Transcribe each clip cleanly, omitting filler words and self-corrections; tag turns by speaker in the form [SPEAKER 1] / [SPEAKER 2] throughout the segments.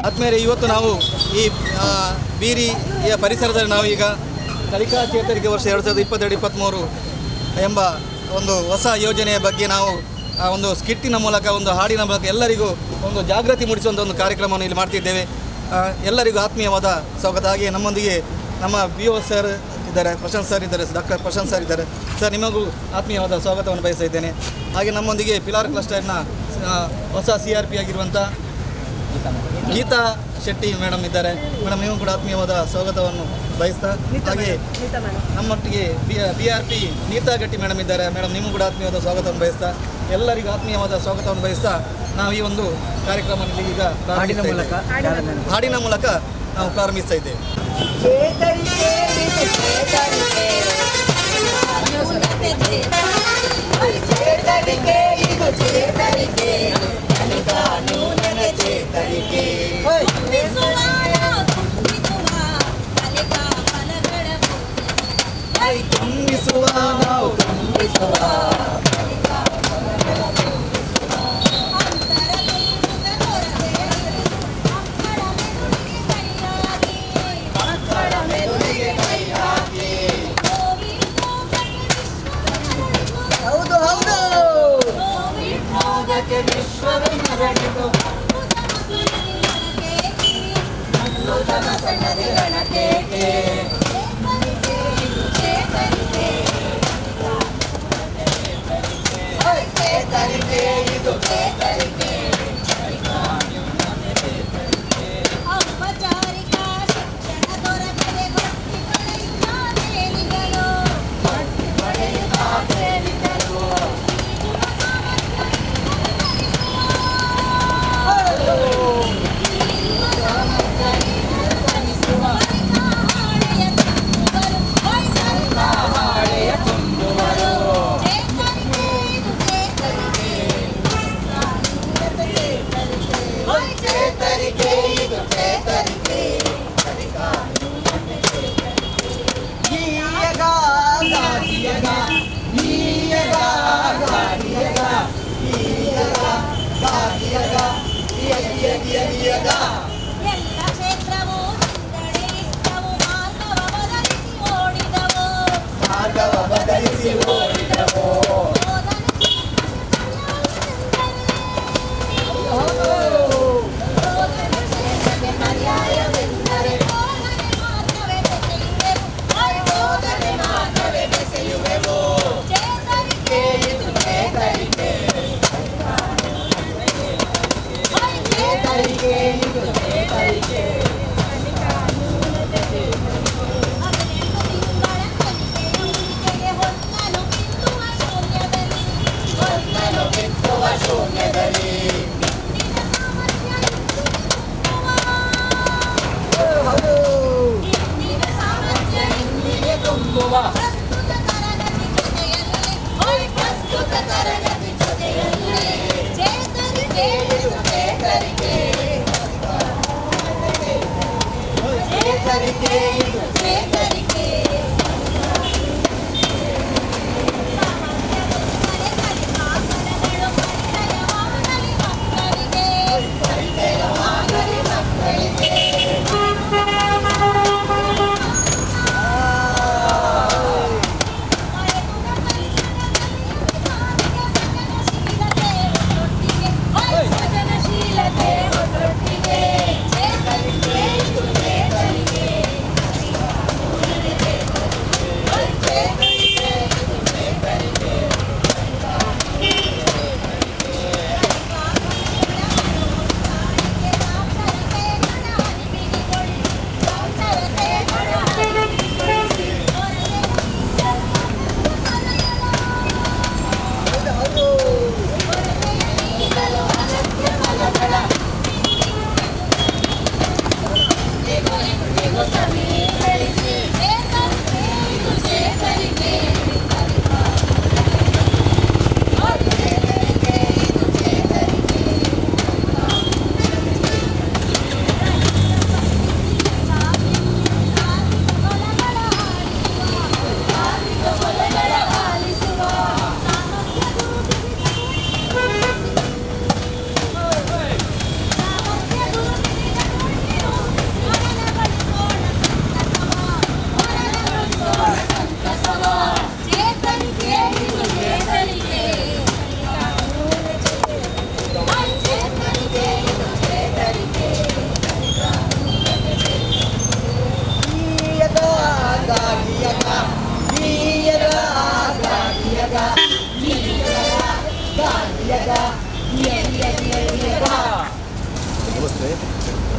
[SPEAKER 1] ಆದ್ಮೇಲೆ ಇವತ್ತು ನಾವು ಈ ಬೀರಿಯ ಪರಿಸರದಲ್ಲಿ ನಾವು ಈಗ ಕಲಿಕಾ ಚೇತರಿಕೆ ವರ್ಷ 2022-23 ಎಂಬ ಒಂದು ಹೊಸ ಯೋಜನೆಯ ಬಗ್ಗೆ ನಾವು ಒಂದು ಸ್ಕಿಟ್ಟಿನ ಮೂಲಕ ಒಂದು ಹಾಡಿನ ಮೂಲಕ ಎಲ್ಲರಿಗೂ ಒಂದು ಜಾಗೃತಿ ಮೂಡಿಸುವಂಥ ಒಂದು ಕಾರ್ಯಕ್ರಮವನ್ನು ಇಲ್ಲಿ ಮಾಡ್ತಿದ್ದೇವೆ. ಎಲ್ಲರಿಗೂ ಆತ್ಮೀಯವಾದ ಸ್ವಾಗತ. ಹಾಗೆ ನಮ್ಮೊಂದಿಗೆ ನಮ್ಮ BO ಸರ್ ಇದ್ದಾರೆ, ಪ್ರಶಾಂತ್ ಸರ್ ಇದ್ದಾರೆ, ಡಾಕ್ಟರ್ ಪ್ರಶಾಂತ್ ಸರ್ ಇದ್ದಾರೆ. ಸರ್ ನಿಮಗೂ ಆತ್ಮೀಯವಾದ ಸ್ವಾಗತವನ್ನು ಬಯಸ್ತಾ ಇದ್ದೇನೆ. ಹಾಗೆ ನಮ್ಮೊಂದಿಗೆ ಪಿಲಾರ್ ಕ್ಲಸ್ಟರ್ನ ಹೊಸ CRP ಆಗಿರುವಂಥ ಗೀತಾ ಶೆಟ್ಟಿ ಮೇಡಮ್ ಇದ್ದಾರೆ. ಮೇಡಮ್ ನೀವು ಕೂಡ ಆತ್ಮೀಯವಾದ ಸ್ವಾಗತವನ್ನು ಬಯಸ್ತಾ, ಹಾಗೆ ನಮ್ಮೊಟ್ಟಿಗೆ BRP ನೀತಾ ಗಟ್ಟಿ ಮೇಡಮ್ ಇದ್ದಾರೆ. ಮೇಡಮ್ ನಿಮಗೂ ಕೂಡ ಆತ್ಮೀಯವಾದ ಸ್ವಾಗತವನ್ನು ಬಯಸ್ತಾ, ಎಲ್ಲರಿಗೂ ಆತ್ಮೀಯವಾದ ಸ್ವಾಗತವನ್ನು ಬಯಸ್ತಾ ನಾವು ಈ ಒಂದು ಕಾರ್ಯಕ್ರಮದಲ್ಲಿ ಈಗ ಹಾಡಿನ ಮೂಲಕ ನಾವು ಪ್ರಾರಂಭಿಸ್ತಾ ಇದ್ದೇವೆ.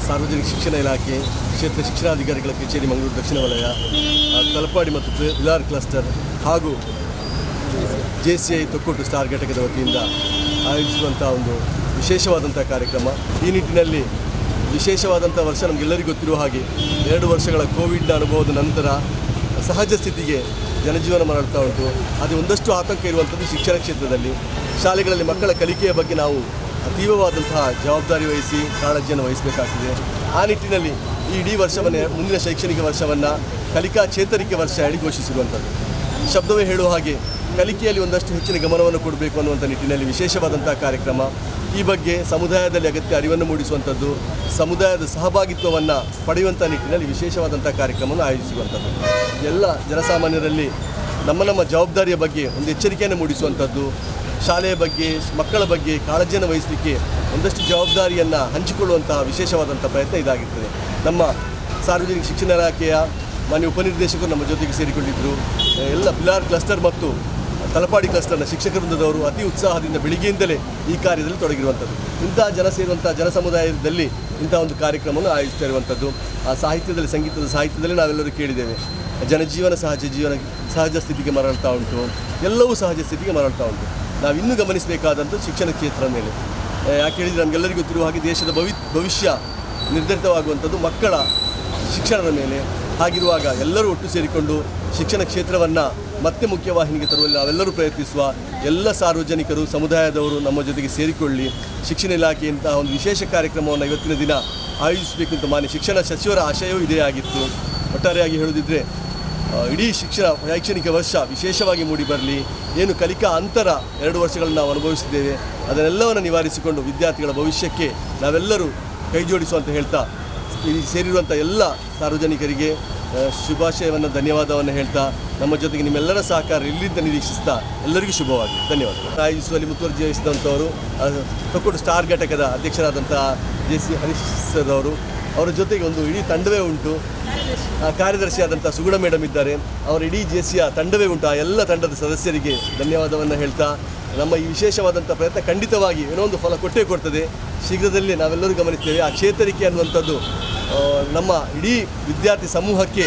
[SPEAKER 2] ಸಾರ್ವಜನಿಕ ಶಿಕ್ಷಣ ಇಲಾಖೆ, ಕ್ಷೇತ್ರ ಶಿಕ್ಷಣಾಧಿಕಾರಿಗಳ ಕಚೇರಿ ಮಂಗಳೂರು ದಕ್ಷಿಣ ವಲಯ, ತಲಪಾಡಿ ಮತ್ತು ವಿಲಾರ್ ಕ್ಲಸ್ಟರ್ ಹಾಗೂ JCI ತೊಕ್ಕೊಟ್ಟು ಸ್ಟಾರ್ ಘಟಕದ ವತಿಯಿಂದ ಆಯೋಜಿಸುವಂಥ ಒಂದು ವಿಶೇಷವಾದಂಥ ಕಾರ್ಯಕ್ರಮ. ಈ ನಿಟ್ಟಿನಲ್ಲಿ ವಿಶೇಷವಾದಂಥ ವರ್ಷ ನಮಗೆಲ್ಲರಿಗೂ ಗೊತ್ತಿರುವ ಹಾಗೆ 2 ವರ್ಷಗಳ ಕೋವಿಡ್ನ ಅನುಭವದ ನಂತರ ಸಹಜ ಸ್ಥಿತಿಗೆ ಜನಜೀವನ ಮರಳ್ತಾ ಉಂಟು. ಅದು ಒಂದಷ್ಟು ಆತಂಕ ಇರುವಂಥದ್ದು ಶಿಕ್ಷಣ ಕ್ಷೇತ್ರದಲ್ಲಿ. ಶಾಲೆಗಳಲ್ಲಿ ಮಕ್ಕಳ ಕಲಿಕೆಯ ಬಗ್ಗೆ ನಾವು ಅತೀವವಾದಂತಹ ಜವಾಬ್ದಾರಿ ವಹಿಸಿ ಕಾಳಜಿಯನ್ನು ವಹಿಸಬೇಕಾಗ್ತದೆ. ಆ ನಿಟ್ಟಿನಲ್ಲಿ ಈ ಇಡೀ ವರ್ಷವನ್ನೇ ಮುಂದಿನ ಶೈಕ್ಷಣಿಕ ವರ್ಷವನ್ನು ಕಲಿಕಾ ಚೇತರಿಕೆ ವರ್ಷ ಹೇಳಿ ಘೋಷಿಸಿರುವಂಥದ್ದು. ಶಬ್ದವೇ ಹೇಳುವ ಹಾಗೆ ಕಲಿಕೆಯಲ್ಲಿ ಒಂದಷ್ಟು ಹೆಚ್ಚಿನ ಗಮನವನ್ನು ಕೊಡಬೇಕು ಅನ್ನುವಂಥ ನಿಟ್ಟಿನಲ್ಲಿ ವಿಶೇಷವಾದಂಥ ಕಾರ್ಯಕ್ರಮ. ಈ ಬಗ್ಗೆ ಸಮುದಾಯದಲ್ಲಿ ಅಗತ್ಯ ಅರಿವನ್ನು ಮೂಡಿಸುವಂಥದ್ದು, ಸಮುದಾಯದ ಸಹಭಾಗಿತ್ವವನ್ನು ಪಡೆಯುವಂಥ ನಿಟ್ಟಿನಲ್ಲಿ ವಿಶೇಷವಾದಂಥ ಕಾರ್ಯಕ್ರಮವನ್ನು ಆಯೋಜಿಸುವಂಥದ್ದು. ಎಲ್ಲ ಜನಸಾಮಾನ್ಯರಲ್ಲಿ ನಮ್ಮ ಜವಾಬ್ದಾರಿಯ ಬಗ್ಗೆ ಒಂದು ಎಚ್ಚರಿಕೆಯನ್ನು ಮೂಡಿಸುವಂಥದ್ದು, ಶಾಲೆಯ ಬಗ್ಗೆ ಮಕ್ಕಳ ಬಗ್ಗೆ ಕಾಳಜಿಯನ್ನು ವಹಿಸಲಿಕ್ಕೆ ಒಂದಷ್ಟು ಜವಾಬ್ದಾರಿಯನ್ನು ಹಂಚಿಕೊಳ್ಳುವಂತಹ ವಿಶೇಷವಾದಂಥ ಪ್ರಯತ್ನ ಇದಾಗಿರ್ತದೆ. ನಮ್ಮ ಸಾರ್ವಜನಿಕ ಶಿಕ್ಷಣ ಇಲಾಖೆಯ ಮಾನ್ಯ ಉಪನಿರ್ದೇಶಕರು ನಮ್ಮ ಜೊತೆಗೆ ಸೇರಿಕೊಂಡಿದ್ದರು. ಎಲ್ಲ ವಿಲಾರ್ ಕ್ಲಸ್ಟರ್ ಮತ್ತು ತಲಪಾಡಿ ಕ್ಲಸ್ಟರ್ನ ಶಿಕ್ಷಕ ವೃಂದದವರು ಅತಿ ಉತ್ಸಾಹದಿಂದ ಬೆಳಿಗ್ಗೆಯಿಂದಲೇ ಈ ಕಾರ್ಯದಲ್ಲಿ ತೊಡಗಿರುವಂಥದ್ದು. ಇಂಥ ಜನ ಸೇರುವಂಥ ಜನಸಮುದಾಯದಲ್ಲಿ ಇಂಥ ಒಂದು ಕಾರ್ಯಕ್ರಮವನ್ನು ಆಯೋಜಿಸ್ತಾ ಇರುವಂಥದ್ದು. ಆ ಸಾಹಿತ್ಯದಲ್ಲಿ, ಸಂಗೀತದ ಸಾಹಿತ್ಯದಲ್ಲಿ ನಾವೆಲ್ಲರೂ ಕೇಳಿದ್ದೇವೆ, ಜನಜೀವನ ಸಹಜ ಸ್ಥಿತಿಗೆ ಮರಳ್ತಾ ಉಂಟು, ಎಲ್ಲವೂ ಸಹಜ ಸ್ಥಿತಿಗೆ ಮರಳ್ತಾ ಉಂಟು. ನಾವು ಇನ್ನೂ ಗಮನಿಸಬೇಕಾದಂಥ ಶಿಕ್ಷಣ ಕ್ಷೇತ್ರದ ಮೇಲೆ. ಯಾಕೆ ಹೇಳಿದರೆ ನಮಗೆಲ್ಲರಿಗೂ ಗೊತ್ತಿರುವ ಹಾಗೆ ದೇಶದ ಭವಿಷ್ಯ ನಿರ್ಧರಿತವಾಗುವಂಥದ್ದು ಮಕ್ಕಳ ಶಿಕ್ಷಣದ ಮೇಲೆ. ಹಾಗಿರುವಾಗ ಎಲ್ಲರೂ ಒಟ್ಟು ಸೇರಿಕೊಂಡು ಶಿಕ್ಷಣ ಕ್ಷೇತ್ರವನ್ನು ಮತ್ತೆ ಮುಖ್ಯವಾಹಿನಿಗೆ ತರುವಲ್ಲಿ ನಾವೆಲ್ಲರೂ ಪ್ರಯತ್ನಿಸುವ. ಎಲ್ಲ ಸಾರ್ವಜನಿಕರು, ಸಮುದಾಯದವರು ನಮ್ಮ ಜೊತೆಗೆ ಸೇರಿಕೊಳ್ಳಿ. ಶಿಕ್ಷಣ ಇಲಾಖೆಯಂತಹ ಒಂದು ವಿಶೇಷ ಕಾರ್ಯಕ್ರಮವನ್ನು ಇವತ್ತಿನ ದಿನ ಆಯೋಜಿಸಬೇಕು ಅಂತ ಮಾನ್ಯ ಶಿಕ್ಷಣ ಸಚಿವರ ಆಶಯವೂ ಇದೇ ಆಗಿತ್ತು. ಒಟ್ಟಾರೆಯಾಗಿ ಹೇಳುವುದಿದ್ರೆ ಇಡೀ ಶೈಕ್ಷಣಿಕ ವರ್ಷ ವಿಶೇಷವಾಗಿ ಮೂಡಿಬರಲಿ. ಏನು ಕಲಿಕಾ ಅಂತರ 2 ವರ್ಷಗಳನ್ನು ನಾವು ಅನುಭವಿಸಿದ್ದೇವೆ, ಅದನ್ನೆಲ್ಲವನ್ನು ನಿವಾರಿಸಿಕೊಂಡು ವಿದ್ಯಾರ್ಥಿಗಳ ಭವಿಷ್ಯಕ್ಕೆ ನಾವೆಲ್ಲರೂ ಕೈ ಜೋಡಿಸು ಅಂತ ಹೇಳ್ತಾ ಈ ಸೇರಿರುವಂಥ ಎಲ್ಲ ಸಾರ್ವಜನಿಕರಿಗೆ ಶುಭಾಶಯವನ್ನು, ಧನ್ಯವಾದವನ್ನು ಹೇಳ್ತಾ ನಮ್ಮ ಜೊತೆಗೆ ನಿಮ್ಮೆಲ್ಲರ ಸಹಕಾರ ಇಲ್ಲಿಂದ ನಿರೀಕ್ಷಿಸ್ತಾ ಎಲ್ಲರಿಗೂ ಶುಭವಾಗಿ ಧನ್ಯವಾದಗಳು. ಆಯೋಜಿಸುವಲ್ಲಿ ಮುತುವರ್ಜಿ ವಹಿಸಿದಂಥವರು ತೊಕ್ಕೊಟ್ಟು ಸ್ಟಾರ್ ಘಟಕದ ಅಧ್ಯಕ್ಷರಾದಂಥ JC ಹರೀಶ್ ಸರ್ ಅವರು, ಅವರ ಜೊತೆಗೆ ಒಂದು ಇಡೀ ತಂಡವೇ ಉಂಟು. ಕಾರ್ಯದರ್ಶಿಯಾದಂಥ ಸುಗುಣ ಮೇಡಮ್ ಇದ್ದಾರೆ, ಅವರ ಇಡೀ JCಯ ತಂಡವೇ ಉಂಟು. ಆ ಎಲ್ಲ ತಂಡದ ಸದಸ್ಯರಿಗೆ ಧನ್ಯವಾದವನ್ನು ಹೇಳ್ತಾ ನಮ್ಮ ಈ ವಿಶೇಷವಾದಂಥ ಪ್ರಯತ್ನ ಖಂಡಿತವಾಗಿ ಏನೋ ಒಂದು ಫಲ ಕೊಟ್ಟೇ ಕೊಡ್ತದೆ. ಶೀಘ್ರದಲ್ಲೇ ನಾವೆಲ್ಲರೂ ಗಮನಿಸ್ತೇವೆ. ಆ ಚೇತರಿಕೆ ಅನ್ನುವಂಥದ್ದು ನಮ್ಮ ಇಡೀ ವಿದ್ಯಾರ್ಥಿ ಸಮೂಹಕ್ಕೆ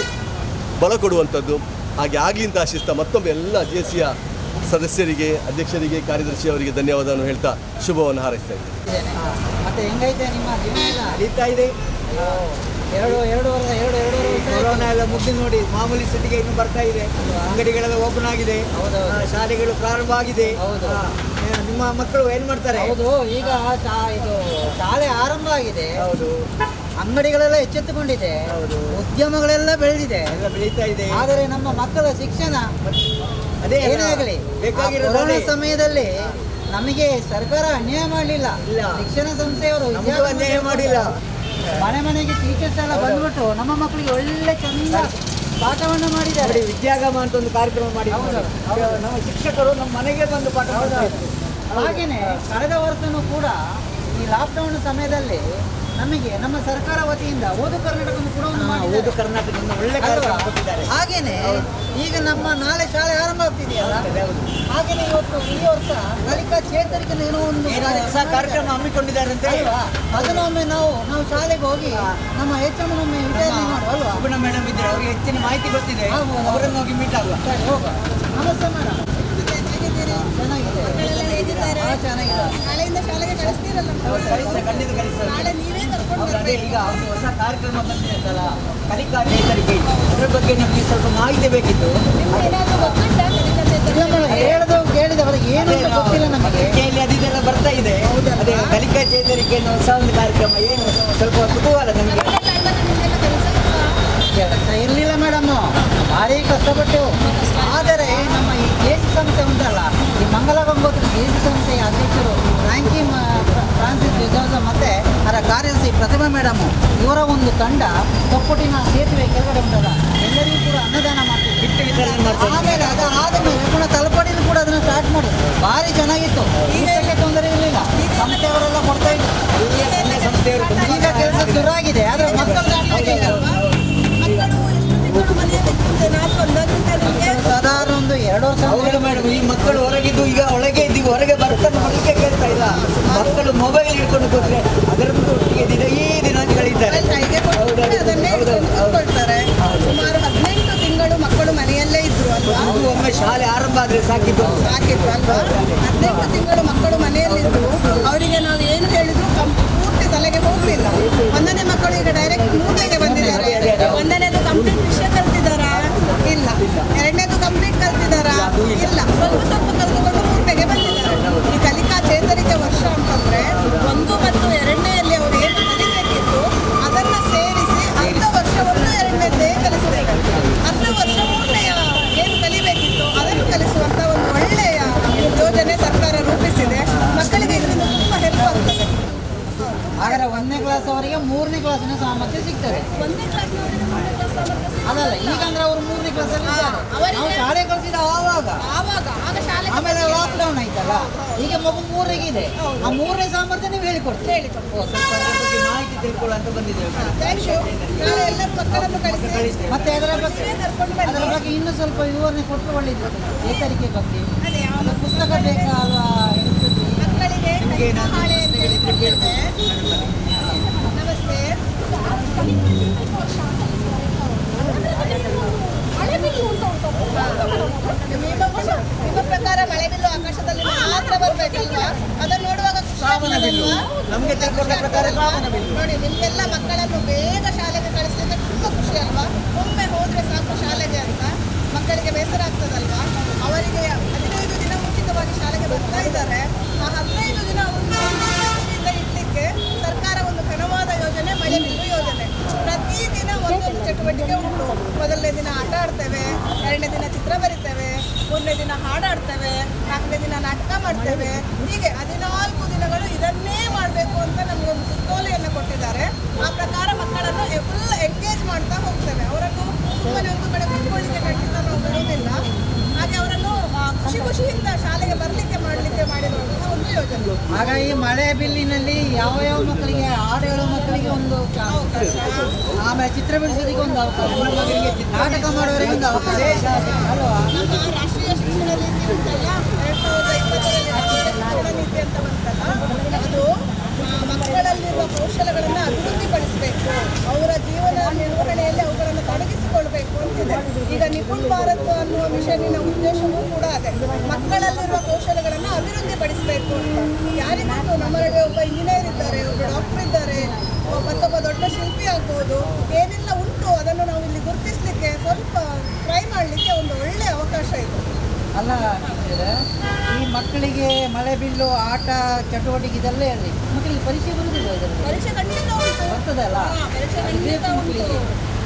[SPEAKER 2] ಬಲ ಕೊಡುವಂಥದ್ದು. ಹಾಗೆ ಆಗಲಿ ಅಂತ ಆಶಿಸ್ತಾ ಮತ್ತೊಮ್ಮೆ ಎಲ್ಲ JCಯ ಸದಸ್ಯರಿಗೆ, ಅಧ್ಯಕ್ಷರಿಗೆ, ಕಾರ್ಯದರ್ಶಿಯವರಿಗೆ ಧನ್ಯವಾದವನ್ನು ಹೇಳ್ತಾ ಶುಭವನ್ನು ಹಾರೈಸ್ತಾ ಇದ್ದೇನೆ.
[SPEAKER 3] ಮತ್ತೆ ಹೆಂಗೈತೆ ನಿಮ್ಮ ಜೀವನ?
[SPEAKER 1] ನಡೀತಾ ಇದೆ.
[SPEAKER 3] ಎರಡು
[SPEAKER 1] ಕೊರೋನಾ ಎಲ್ಲ ಮುಗಿದು ನೋಡಿ ಮಾಮೂಲಿ ಸ್ಥಿತಿಗೆ ಇನ್ನು ಬರ್ತಾ ಇದೆ. ಅಂಗಡಿಗಳೆಲ್ಲ ಓಪನ್ ಆಗಿದೆ, ಶಾಲೆಗಳು ಪ್ರಾರಂಭ ಆಗಿದೆ. ನಿಮ್ಮ ಮಕ್ಕಳು ಏನು ಮಾಡ್ತಾರೆ?
[SPEAKER 3] ಹೌದು, ಈಗ ಇದು ಶಾಲೆ ಆರಂಭ ಆಗಿದೆ.
[SPEAKER 1] ಹೌದು,
[SPEAKER 3] ಅಂಗಡಿಗಳೆಲ್ಲ ಎಚ್ಚೆತ್ತುಕೊಂಡಿದೆ.
[SPEAKER 1] ಹೌದು,
[SPEAKER 3] ಉದ್ಯಮಗಳೆಲ್ಲ ಬೆಳೆದಿದೆ,
[SPEAKER 1] ಎಲ್ಲ ಬೆಳೀತಾ ಇದೆ.
[SPEAKER 3] ಆದರೆ ನಮ್ಮ ಮಕ್ಕಳ ಶಿಕ್ಷಣ
[SPEAKER 1] ಅದೇ
[SPEAKER 3] ಏನೇ ಆಗಲಿ ಕೊರೋನಾ ಸಮಯದಲ್ಲಿ ನಮಗೆ ಸರ್ಕಾರ ಅನ್ಯಾಯ ಮಾಡಲಿಲ್ಲ. ಶಿಕ್ಷಣ ಸಂಸ್ಥೆಯವರು
[SPEAKER 1] ಅನ್ಯಾಯ ಮಾಡಿಲ್ಲ.
[SPEAKER 3] ಮನೆಗೆ ಟೀಚರ್ಸ್ ಎಲ್ಲ ಬಂದ್ಬಿಟ್ಟು ನಮ್ಮ ಮಕ್ಕಳಿಗೆ ಒಳ್ಳೆ ಚಂದ ಪಾಠವನ್ನು ಮಾಡಿದ್ದಾರೆ.
[SPEAKER 1] ವಿದ್ಯಾಗಮ ಅಂತ ಒಂದು ಕಾರ್ಯಕ್ರಮ ಮಾಡಿ ನಮ್ಮ ಶಿಕ್ಷಕರು ನಮ್ಮ ಮನೆಗೆ ಬಂದು ಪಾಠ ಮಾಡ್ತಾರೆ.
[SPEAKER 3] ಹಾಗೇನೆ ಕಳೆದ ವರ್ಷನೂ ಕೂಡ ಈ ಲಾಕ್ಡೌನ್ ಸಮಯದಲ್ಲಿ ನಮಗೆ ನಮ್ಮ ಸರ್ಕಾರ ವತಿಯಿಂದ ಓದು ಕರ್ನಾಟಕವನ್ನು ಕೂಡ
[SPEAKER 1] ಓದು ಕರ್ನಾಟಕ ಒಳ್ಳೆ ಕಾರ್ಯಕ್ರಮ ಕೊಟ್ಟಿದ್ದಾರೆ.
[SPEAKER 3] ಹಾಗೇನೆ ಈಗ ನಮ್ಮ ನಾಳೆ ಶಾಲೆ ಆರಂಭ ಆಗ್ತಿದೆಯಲ್ಲ, ಹಾಗೇನೆ ಇವತ್ತು ಈ ವರ್ಷ ಕಲಿಕಾ ಚೇತರಿಕೆ ಏನೋ ಒಂದು
[SPEAKER 1] ಕಾರ್ಯಕ್ರಮ ಹಮ್ಮಿಕೊಂಡಿದ್ದಾರೆ ಅಂತ
[SPEAKER 3] ಅದನ್ನೊಮ್ಮೆ ನಾವು ಶಾಲೆಗೆ ಹೋಗಿ ನಮ್ಮ ಹೆಚ್ಚಮ್ಮನೊಮ್ಮೆ ವಿಚಾರಣೆ ಮಾಡುವಲ್ವಾ?
[SPEAKER 1] ಸುಗುಣ ಮೇಡಮ್ ಇದ್ದಾರೆ, ಅವರಿಗೆ ಹೆಚ್ಚಿನ ಮಾಹಿತಿ ಗೊತ್ತಿದೆ, ಅವರನ್ನು ಹೋಗಿ ಮೀಟ್ ಆಗುವ.
[SPEAKER 3] ಸರಿ, ಹೋಗುವ. ನಮಸ್ತೆ ಮೇಡಮ್. ಚೆನ್ನಾಗಿದೆ, ಚೆನ್ನಾಗಿದೆ.
[SPEAKER 4] ಶಾಲೆಯಿಂದ ಶಾಲೆಗೆ ಕಳಿಸ್ತೀರಲ್ಲ,
[SPEAKER 1] ಖಂಡಿತ ಕಳಿಸ್ತಾರೆ.
[SPEAKER 4] ನಾಳೆ ನೀವೇ ಕರ್ಕೊಂಡು
[SPEAKER 1] ಅದೇ ಈಗ ಹೊಸ ಕಾರ್ಯಕ್ರಮ ಬಂದಿದೆ ಅಂತಲ್ಲ, ಕಲಿಕಾ ಚೇತರಿಕೆ, ಅದರ ಬಗ್ಗೆ ನಮಗೆ ಸ್ವಲ್ಪ ಮಾಹಿತಿ ಬೇಕಿತ್ತು.
[SPEAKER 4] ನಿಮ್ಗೆ ಏನಾದರೂ ಗೊತ್ತುಂಟಾ ಕಲಿಕಾ ಚೇತರಿಕೆ?
[SPEAKER 3] ಇಲ್ಲ ಮೇಡಮ್, ಹೇಳಿದೆ ಅವ್ರಿಗೆ ಏನು ಅಂತ ಗೊತ್ತಿಲ್ಲ ನಮಗೆ.
[SPEAKER 1] ಅದೆಲ್ಲ ಬರ್ತಾ ಇದೆ. ಅದೇ ಕಲಿಕಾ ಚೇತರಿಕೆ ಅನ್ನೋ ಹೊಸ ಒಂದು ಕಾರ್ಯಕ್ರಮ, ಏನು ಸ್ವಲ್ಪ ಕುತೂಹಲ ನಮಗೆ.
[SPEAKER 4] ನಿಮಗೆಲ್ಲ ಕೆಲಸ ಇಲ್ವಾ?
[SPEAKER 3] ಕೆಲಸ ಇರಲಿಲ್ಲ ಮೇಡಮ್, ಭಾರಿ ಕಷ್ಟಪಟ್ಟೆವು. ಆದರೆ ನಮ್ಮ ಈ JC ಸಂಸ್ಥೆ ಉಂಟಲ್ಲ, ಈ ಮಂಗಲ ಗಂಗೋತ್ರಿ JC ಸಂಸ್ಥೆಯ ಅಧ್ಯಕ್ಷರು ಫ್ರಾನ್ಸಿಸ್ ಡಿಸೋಜ ಮತ್ತು ಅದರ ಕಾರ್ಯದರ್ಶಿ ಪ್ರತಿಭಾ ಮೇಡಮು, ಇವರ ಒಂದು ತಂಡ ತೊಕ್ಕೊಟ್ಟಿನ ಸೇತುವೆ ಕೆಳಗಡೆ ಉಂಟಲ್ಲ, ಎಲ್ಲರಿಗೂ ಕೂಡ ಅನ್ನದಾನ ಮಾಡ್ತಿದ್ರು. ಆಮೇಲೆ ಅದಾದ ಮೇಲೆ ಪುನಃ ತಲಪಾಡಿನೂ ಕೂಡ ಅದನ್ನು ಸ್ಟಾರ್ಟ್ ಮಾಡಿ ಭಾರಿ ಚೆನ್ನಾಗಿತ್ತು. ಈಗಕ್ಕೆ ತೊಂದರೆ ಇರಲಿಲ್ಲ, ಸಂಸ್ಥೆಯವರೆಲ್ಲ ಕೊಡ್ತಾ ಇದ್ರು. ಈಗ ಕೆಲಸ ಶುರುವಾಗಿದೆ, ಆದರೆ ಮಕ್ಕಳು ಸಾಧಾರಣ ಒಂದು 2 ವರ್ಷ.
[SPEAKER 1] ಹೌದು ಮೇಡಮ್, ಈ ಮಕ್ಕಳು ಹೊರಗಿದ್ದು ಈಗ ಒಳಗೆ ಇದ್ದೀವಿ, ಹೊರಗೆ ಬರ್ತಾರೆ, ಮಕ್ಕಳಿಗೆ ಕೇಳ್ತಾ ಇಲ್ಲ. ಮಕ್ಕಳು ಮೊಬೈಲ್ ಹಿಡ್ಕೊಂಡು ಕೂತ್ರೆ ಅದರದ್ದು ಒಟ್ಟಿಗೆ ಈ ದಿನ ಕಳೀತಾರೆ.
[SPEAKER 4] ಅದನ್ನೇ ಕೂತ್ಕೊಳ್ತಾರೆ. ಸುಮಾರು 18 ತಿಂಗಳು ಮಕ್ಕಳು ಮನೆಯಲ್ಲೇ ಇದ್ರು ಅಲ್ವಾ?
[SPEAKER 3] ಒಮ್ಮೆ ಶಾಲೆ ಆರಂಭ ಆದರೆ ಸಾಕಿದ್ದು
[SPEAKER 4] ಅಲ್ವಾ? 18 ತಿಂಗಳು ಮಕ್ಕಳು ಮನೆಯಲ್ಲಿದ್ದು ಅವರಿಗೆ ನಾವು ಏನು ಹೇಳಿದ್ರು ಪೂರ್ತಿ ತಲೆಗೆ ಹೋಗಲಿಲ್ಲ. 1ನೇ ಮಕ್ಕಳು ಈಗ ಡೈರೆಕ್ಟ್ 3ನೇಗೆ ಬಂದಿದ್ದಾರೆ. 1ನೇದು ಕಂಪ್ಲೀಟ್ ವಿಷಯ ಕಲ್ತಿದ್ದಾರಾ? ಇಲ್ಲ. 2ನೇದು ಕಂಪ್ಲೀಟ್ ಕಲ್ತಿದ್ದಾರಾ? ಇಲ್ಲ. ಸ್ವಲ್ಪ ಸ್ವಲ್ಪ ಕಲ್ತುಕೊಂಡು 3ನೇಗೆ ಬಂದಿದ್ದಾರೆ. ಈ ಕಲಿಕಾ ಚೇತರಿಕೆ ವರ್ಷ ಅಂತಂದ್ರೆ 1 ಮತ್ತು 2ನೇಯಲ್ಲಿ ಅವರು ಏನು ಕಲಿಬೇಕಿತ್ತು ಅದನ್ನು ಸೇರಿಸಿ ಅರ್ಧ ವರ್ಷವನ್ನು 2ನೇದ್ದೇ ಕಲಿಸ್ತೇವೆ. ಅರ್ಧ ವರ್ಷ 3ನೇಯ ಏನು ಕಲಿಬೇಕಿತ್ತು ಅದನ್ನು ಕಲಿಸುವಂತ ಒಂದು ಒಳ್ಳೆಯ ಯೋಜನೆ ಸರ್ಕಾರ ರೂಪಿಸಿದೆ. ಮಕ್ಕಳಿಗೆ ಇದರಿಂದ ತುಂಬ ಹೆಲ್ಪ್ ಆಗ್ತದೆ.
[SPEAKER 3] ಹಾಗಾದ್ರೆ 1ನೇ ಕ್ಲಾಸ್ ಅವರಿಗೆ 3ನೇ ಕ್ಲಾಸಿನ ಸಾಮರ್ಥ್ಯ ಸಿಗ್ತದೆ.
[SPEAKER 4] 1ನೇ ಕ್ಲಾಸ್ನವರಿಗೆ 3ನೇ ಕ್ಲಾಸ್ ಸಾಮರ್ಥ್ಯ ಸಿಗ್ತದೆ.
[SPEAKER 3] ಅಲ್ಲಲ್ಲ, ಈಗಂದ್ರೆ ಅವರು 3ನೇ ಕ್ಲಾಸಲ್ಲಿ
[SPEAKER 4] ಅವರಿಗೆ
[SPEAKER 3] ನಾವು ಶಾಲೆ ಕಳಿಸಿದ
[SPEAKER 4] ಆಗ ಶಾಲೆ
[SPEAKER 3] ಆಮೇಲೆ ಲಾಕ್ಡೌನ್ ಆಯ್ತಲ್ಲ, ಈಗ ಮಗು 3ರಿಗೆ ಇದೆ. ಆ 3ನೇ ಸಾಮರ್ಥ್ಯ ನೀವು ಹೇಳಿಕೊಡ್ತೀವಿ. ಸ್ವಲ್ಪ ಅದ್ರ ಬಗ್ಗೆ ಮಾಹಿತಿ ತಿಳ್ಕೊಳ್ಳೋಂತ ಬಂದಿದ್ದೇವೆ.
[SPEAKER 4] Thank you. ನಾಳೆ ಎಲ್ಲರೂ ಮಕ್ಕಳನ್ನು ಕಳಿಸಿ
[SPEAKER 3] ಮತ್ತೆ ಅದರ ಬಗ್ಗೆ ಇನ್ನೂ ಸ್ವಲ್ಪ ವಿವರಣೆ ಕೊಟ್ಟರೆ ಒಳ್ಳೆಯದು. ಚೇತರಿಕೆ ಬಗ್ಗೆ
[SPEAKER 4] ಅದೇ
[SPEAKER 3] ಒಂದು ಪುಸ್ತಕ ಬೇಕಾ ಅಲ್ವಾ?
[SPEAKER 4] ಮಕ್ಕಳಿಗೆ
[SPEAKER 3] ನಿಮಗೆ
[SPEAKER 4] ಹಾಳೆ ಅಂತ ಹೇಳಿ ಕೊಡ್ತೇವೆ. ನಮಸ್ತೆ. ನಿಮ್ಮ ಪ್ರಕಾರ ಮಳೆಬಿಲ್ಲು ಆಕಾಶದಲ್ಲಿ ಮಾತ್ರ ಬರಬೇಕಲ್ವಾ? ಅದನ್ನು ನೋಡುವಾಗ
[SPEAKER 3] ನಮಗೆ ತಿಳ್ಕೊಂಡ ಪ್ರಕಾರ
[SPEAKER 4] ನೋಡಿ, ನಿಮ್ಗೆಲ್ಲ ಮಕ್ಕಳನ್ನು ಬೇಗ ಶಾಲೆಗೆ ಕಳಿಸ್ಲಿಕ್ಕೆ ತುಂಬಾ ಖುಷಿ ಅಲ್ವಾ? ಒಮ್ಮೆ ಹೋದ್ರೆ ಸಾಕು ಶಾಲೆಗೆ ಅಂತ ಮಕ್ಕಳಿಗೆ ಬೇಸರ ಆಗ್ತದಲ್ವಾ? ಅವರಿಗೆ 15 ದಿನ ಮುಂಚಿತವಾಗಿ ಶಾಲೆಗೆ ಬರ್ತಾ ಇದ್ದಾರೆ. ಆ 15 ದಿನ ಒಂದು ಖುಷಿಯಿಂದ ಇಡ್ಲಿಕ್ಕೆ ಸರ್ಕಾರ ಒಂದು ಘನವಾದ ಯೋಜನೆ ಮಳೆಬಿಲ್ಲು ಯೋಜನೆ. ಪ್ರತಿದಿನ ಒಂದೊಂದು ಚಟುವಟಿಕೆ ಉಂಟು. ಮೊದಲನೇ ದಿನ ಆಟ ಆಡ್ತೇವೆ, 2ನೇ ದಿನ ಚಿತ್ರ ಬರಿತೇವೆ, 3ನೇ ದಿನ ಹಾಡಾಡ್ತೇವೆ, 4ನೇ ದಿನ ನಾಟಕ ಮಾಡ್ತೇವೆ. ಹೀಗೆ 14 ದಿನಗಳು ಇದನ್ನೇ ಮಾಡಬೇಕು ಅಂತ ನಮಗೊಂದು ಸುತ್ತೋಲೆಯನ್ನು ಕೊಟ್ಟಿದ್ದಾರೆ. ಆ ಪ್ರಕಾರ ಮಕ್ಕಳನ್ನು ಫುಲ್ ಎಂಗೇಜ್ ಮಾಡ್ತಾ ಹೋಗ್ತೇವೆ. ಅವರನ್ನು ಸುಮ್ಮನೆ ಒಂದು ಕಡೆ ಕುತ್ಕೊಳ್ಳಿಕ್ಕೆ ಖಂಡಿತ ನಾವು ಬಿಡುವುದಿಲ್ಲ. ಹಾಗೆ ಅವರನ್ನು ಖುಷಿಯಿಂದ ಶಾಲೆಗೆ ಬರಲಿಕ್ಕೆ ಮಾಡಲಿಕ್ಕೆ ಮಾಡಿರುವಂತಹ ಒಂದು ಯೋಜನೆ.
[SPEAKER 3] ಹಾಗಾಗಿ ಮಳೆ ಬಿಲ್ಲಿನಲ್ಲಿ ಯಾವ ಮಕ್ಕಳಿಗೆ ಹಾಡು ಹೇಳೋ ಮಕ್ಕಳಿಗೆ ಒಂದು ಅವಕಾಶ, ಆಮೇಲೆ ಚಿತ್ರ ಬಿಡಿಸೋದಕ್ಕೆ ಒಂದು ಅವಕಾಶ, ನಾಟಕ ಮಾಡೋರಿಗೆ ಒಂದು ಅವಕಾಶ ಅಲ್ವಾ?
[SPEAKER 4] ನಮ್ಮ ರಾಷ್ಟ್ರೀಯ ಶಿಕ್ಷಣ ನೀತಿ ಉಂಟಲ್ಲ, 2020ರಲ್ಲಿ ರಾಷ್ಟ್ರೀಯ ಶಿಕ್ಷಣ ನೀತಿ ಅಂತ ಬಂತಲ್ಲ, ಅದು ಮಕ್ಕಳಲ್ಲಿರುವ ಕೌಶಲಗಳನ್ನು ಅಭಿವೃದ್ಧಿಪಡಿಸಬೇಕು, ಅವರ ಜೀವನ ನಿರ್ವಹಣೆಯಲ್ಲಿ ಅವುಗಳನ್ನು ತೊಡಗಿಸಿಕೊಳ್ಬೇಕು ಅಂತಿದೆ. ಈಗ ನಿಪುಣ್ ಭಾರತ್ ಅನ್ನುವ ಮಿಷನ್ನಿನ ಉದ್ದೇಶವೂ ಕೂಡ ಅದೇ, ಮಕ್ಕಳಲ್ಲಿರುವ ಕೌಶಲಗಳನ್ನು ಅಭಿವೃದ್ಧಿಪಡಿಸಬೇಕು ಅಂತ. ಯಾರಿಗೂ ನಮ್ಮಲ್ಲಿ ಒಬ್ಬ ಇಂಜಿನಿಯರ್ ಇದ್ದಾರೆ, ಒಬ್ಬ ಡಾಕ್ಟರ್ ಇದ್ದಾರೆ, ಮತ್ತೊಬ್ಬ ದೊಡ್ಡ ಶಿಲ್ಪಿ ಆಗ್ಬೋದು. ಏನೆಲ್ಲ ಉಂಟು ಅದನ್ನು ನಾವು ಇಲ್ಲಿ ಗುರುತಿಸಲಿಕ್ಕೆ ಸ್ವಲ್ಪ ಟ್ರೈ ಮಾಡಲಿಕ್ಕೆ ಒಂದು ಒಳ್ಳೆಯ ಅವಕಾಶ ಇದೆ.
[SPEAKER 3] ಅಲ್ಲ, ಈ ಮಕ್ಕಳಿಗೆ ಮಳೆ ಬಿಲ್ಲು ಆಟ ಚಟುವಟಿಕೆ ಇದೆಲ್ಲ ಹೇಳಿ ಮಕ್ಕಳಿಗೆ ಪರೀಕ್ಷೆ ಬರುವುದಿಲ್ಲ? ಇದರಲ್ಲಿ
[SPEAKER 4] ಪರೀಕ್ಷೆ ಖಂಡಿತ ಉಂಟು.
[SPEAKER 3] ಬರ್ತದಲ್ಲ?
[SPEAKER 4] ಪರೀಕ್ಷೆ ಖಂಡಿತ ಉಂಟು.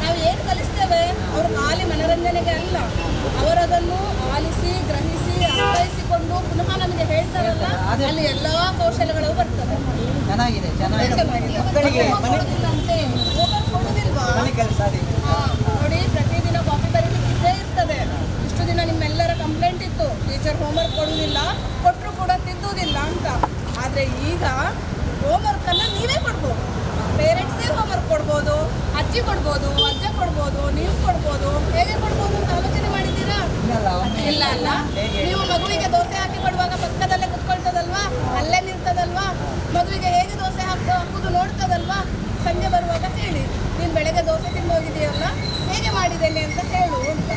[SPEAKER 4] ನಾವು ಏನು ಕಲಿಸ್ತೇವೆ ಅವರು ಖಾಲಿ ಮನರಂಜನೆಗೆ ಅಲ್ಲ, ಅವರದನ್ನು ಆಲಿಸಿ ಗ್ರಹಿಸಿ ಅರ್ಥೈಸಿಕೊಂಡು ಪುನಃ ನಮಗೆ ಹೇಳ್ತಾರಲ್ಲ, ಅಲ್ಲಿ ಎಲ್ಲಾ ಕೌಶಲ್ಯಗಳು ಬರ್ತದೆ.
[SPEAKER 3] ಚೆನ್ನಾಗಿದೆ. ಮಕ್ಕಳಿಗೆ
[SPEAKER 4] ಕೊಡುದಿಲ್ವಾ?
[SPEAKER 3] ಕೆಲಸ
[SPEAKER 4] ನೋಡಿ, ಪ್ರತಿದಿನ ಕಾಪಿ ಬರೀಲಿಕ್ಕೆ ಇದ್ದೇ ಇರ್ತದೆ. ಇಷ್ಟು ದಿನ ನಿಮ್ಮೆಲ್ಲರ ಕಂಪ್ಲೇಂಟ್ ಇತ್ತು, ಟೀಚರ್ ಹೋಮ್ವರ್ಕ್ ಕೊಡುವುದಿಲ್ಲ, ಕೊಟ್ಟರು ಕೂಡ ತಿದ್ದುವುದಿಲ್ಲ ಅಂತ. ಆದರೆ ಈಗ ಹೋಮ್ವರ್ಕನ್ನು ನೀವೇ ಕೊಡ್ಬೋದು. ಪೇರೆಂಟ್ಸೇ ಹೋಮ್ವರ್ಕ್ ಕೊಡ್ಬೋದು, ಅಜ್ಜಿ ಕೊಡ್ಬೋದು, ಅಜ್ಜ ಕೊಡ್ಬೋದು, ನೀವು ಕೊಡ್ಬೋದು. ಹೇಗೆ ಕೊಡ್ಬೋದು ಅಂತ ಆಲೋಚನೆ ಮಾಡಿದ್ದೀರಾ? ಇಲ್ಲ ಅಲ್ಲ. ನೀವು ಮಗುವಿಗೆ ದೋಸೆ ಹಾಕಿ ಕೊಡುವಾಗ ಪಕ್ಕದಲ್ಲೇ ಕುತ್ಕೊಳ್ತದಲ್ವಾ, ಅಲ್ಲೇ ನಿಲ್ತದಲ್ವಾ, ಮಗುವಿಗೆ ಹೇಗೆ ದೋಸೆ ಹಾಕುವುದು ನೋಡ್ತದಲ್ವಾ. ಸಂಜೆ ಬರುವಾಗ ಹೇಳಿ, ನೀನು ಬೆಳಗ್ಗೆ ದೋಸೆ ತಿಂದು ಹೋಗಿದೆಯಲ್ಲ, ಹೇಗೆ ಮಾಡಿದ್ದೇನೆ ಅಂತ ಹೇಳು ಅಂತ.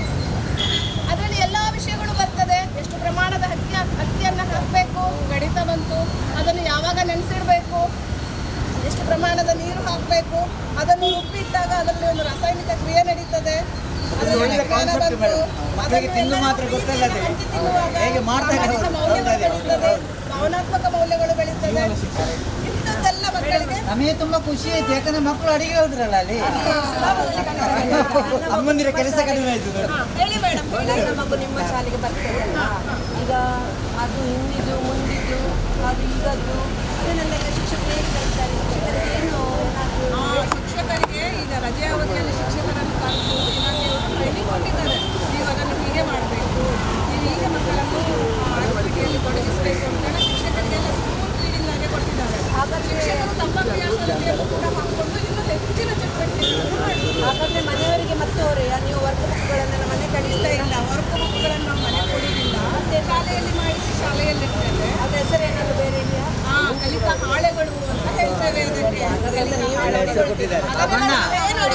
[SPEAKER 4] ಅದರಲ್ಲಿ ಎಲ್ಲ ವಿಷಯಗಳು ಬರ್ತದೆ. ಎಷ್ಟು ಪ್ರಮಾಣದ ಅಕ್ಕಿಯನ್ನು ಹಾಕಬೇಕು, ಗಣಿತ ಬಂತು, ಅದನ್ನು ಯಾವಾಗ ನೆನೆಸಿಡಬೇಕು, ಎಷ್ಟು ಪ್ರಮಾಣದ ನೀರು ಹಾಕಬೇಕು, ಅದನ್ನು ರುಬ್ಬಿಟ್ಟಾಗ ಅದರಲ್ಲಿ ಒಂದು ರಾಸಾಯನಿಕ ಕ್ರಿಯೆ ನಡೀತದೆ. ಭಾವನಾತ್ಮಕ ಮೌಲ್ಯಗಳು ಬೆಳೀತದೆ. ಇಂಥದ್ದೆಲ್ಲ ಮಕ್ಕಳಿಗೆ
[SPEAKER 3] ನಮಗೆ ತುಂಬಾ ಖುಷಿ ಆಯ್ತು. ಯಾಕಂದ್ರೆ ಮಕ್ಕಳು ಅಡಿಗೆ ಹೇಳಿದ್ರಲ್ಲ ಅಲ್ಲಿ, ಅಮ್ಮಂದಿರ ಕೆಲಸ ಕಡಿಮೆ ಆಯ್ತು.
[SPEAKER 4] ಹೇಳಿ ಮೇಡಮ್.
[SPEAKER 5] ಮಗು ನಿಮ್ಮ ಶಾಲೆಗೆ ಬರ್ತದೆ ಈಗ, ಅದು ಹಿಂದಿದ್ದು ಮುಂದಿದ್ದು ಅದು ಈಗದ್ದು ಅದನ್ನೆಲ್ಲ ಶಿಕ್ಷಕರು ಹೇಗೆ ಕಲಿಸ್ತಾರೆ? ಏನು
[SPEAKER 4] ಶಿಕ್ಷಕರಿಗೆ ಈಗ ರಜೆ ಅವಧಿಯಲ್ಲಿ ಶಿಕ್ಷಕರನ್ನು ಕರೆದು ಇಲಾಖೆಯವರು ಟ್ರೈನಿಂಗ್ ಕೊಟ್ಟಿದ್ದಾರೆ. ನೀವು ಅದನ್ನು ಹೀಗೆ ಮಾಡಬೇಕು, ನೀವು ಹೀಗೆ ಮಕ್ಕಳನ್ನು ಆಕ್ಟಿವಿಟಿಯಲ್ಲಿ ತೊಡಗಿಸಬೇಕು ಅಂತ ಶಿಕ್ಷಕರಿಗೆಲ್ಲ ಸ್ಕೂಲ್ ಫೀಡಿಂಗ್ ಆಗಿ ಕೊಟ್ಟಿದ್ದಾರೆ. ಹಾಗಾಗಿ ಶಿಕ್ಷಕರು ತಮ್ಮ ಅಭ್ಯಾಸವನ್ನು ಕೂಡ ಹಾಕಿಕೊಂಡು ಇನ್ನೂ ಹೆಚ್ಚಿನ ಚಟುವಟಿಕೆಗಳನ್ನು ಮಾಡಬೇಕು.
[SPEAKER 5] ಹಾಗಾದರೆ ಮನೆಯವರಿಗೆ ಮತ್ತೆ ಅವರೇ ನೀವು ವರ್ಕ್ ಬುಕ್ಗಳನ್ನೆಲ್ಲ ಮನೆ ಕಳಿಸ್ತಾ
[SPEAKER 4] ಇಲ್ಲ, ವರ್ಕ್ ಬುಕ್ಗಳನ್ನು ನಾವು ಮನೆ ಕೊಡುವುದಿಲ್ಲ. ಮತ್ತೆ ಶಾಲೆಯಲ್ಲಿ ಮಾಡಿಸಿ ಶಾಲೆಯಲ್ಲಿ ಇರ್ತೇವೆ.
[SPEAKER 5] ಅದ್ರ ಹೆಸರೇನಾದ್ರು ಬೇರೆ ಇದೆಯಾ?
[SPEAKER 4] ಕಲಿಕಾ ಹಾಳೆಗಳು ಅಂತ ಹೇಳ್ತೇವೆ. ಅದಕ್ಕೆ
[SPEAKER 3] ನೋಡಿ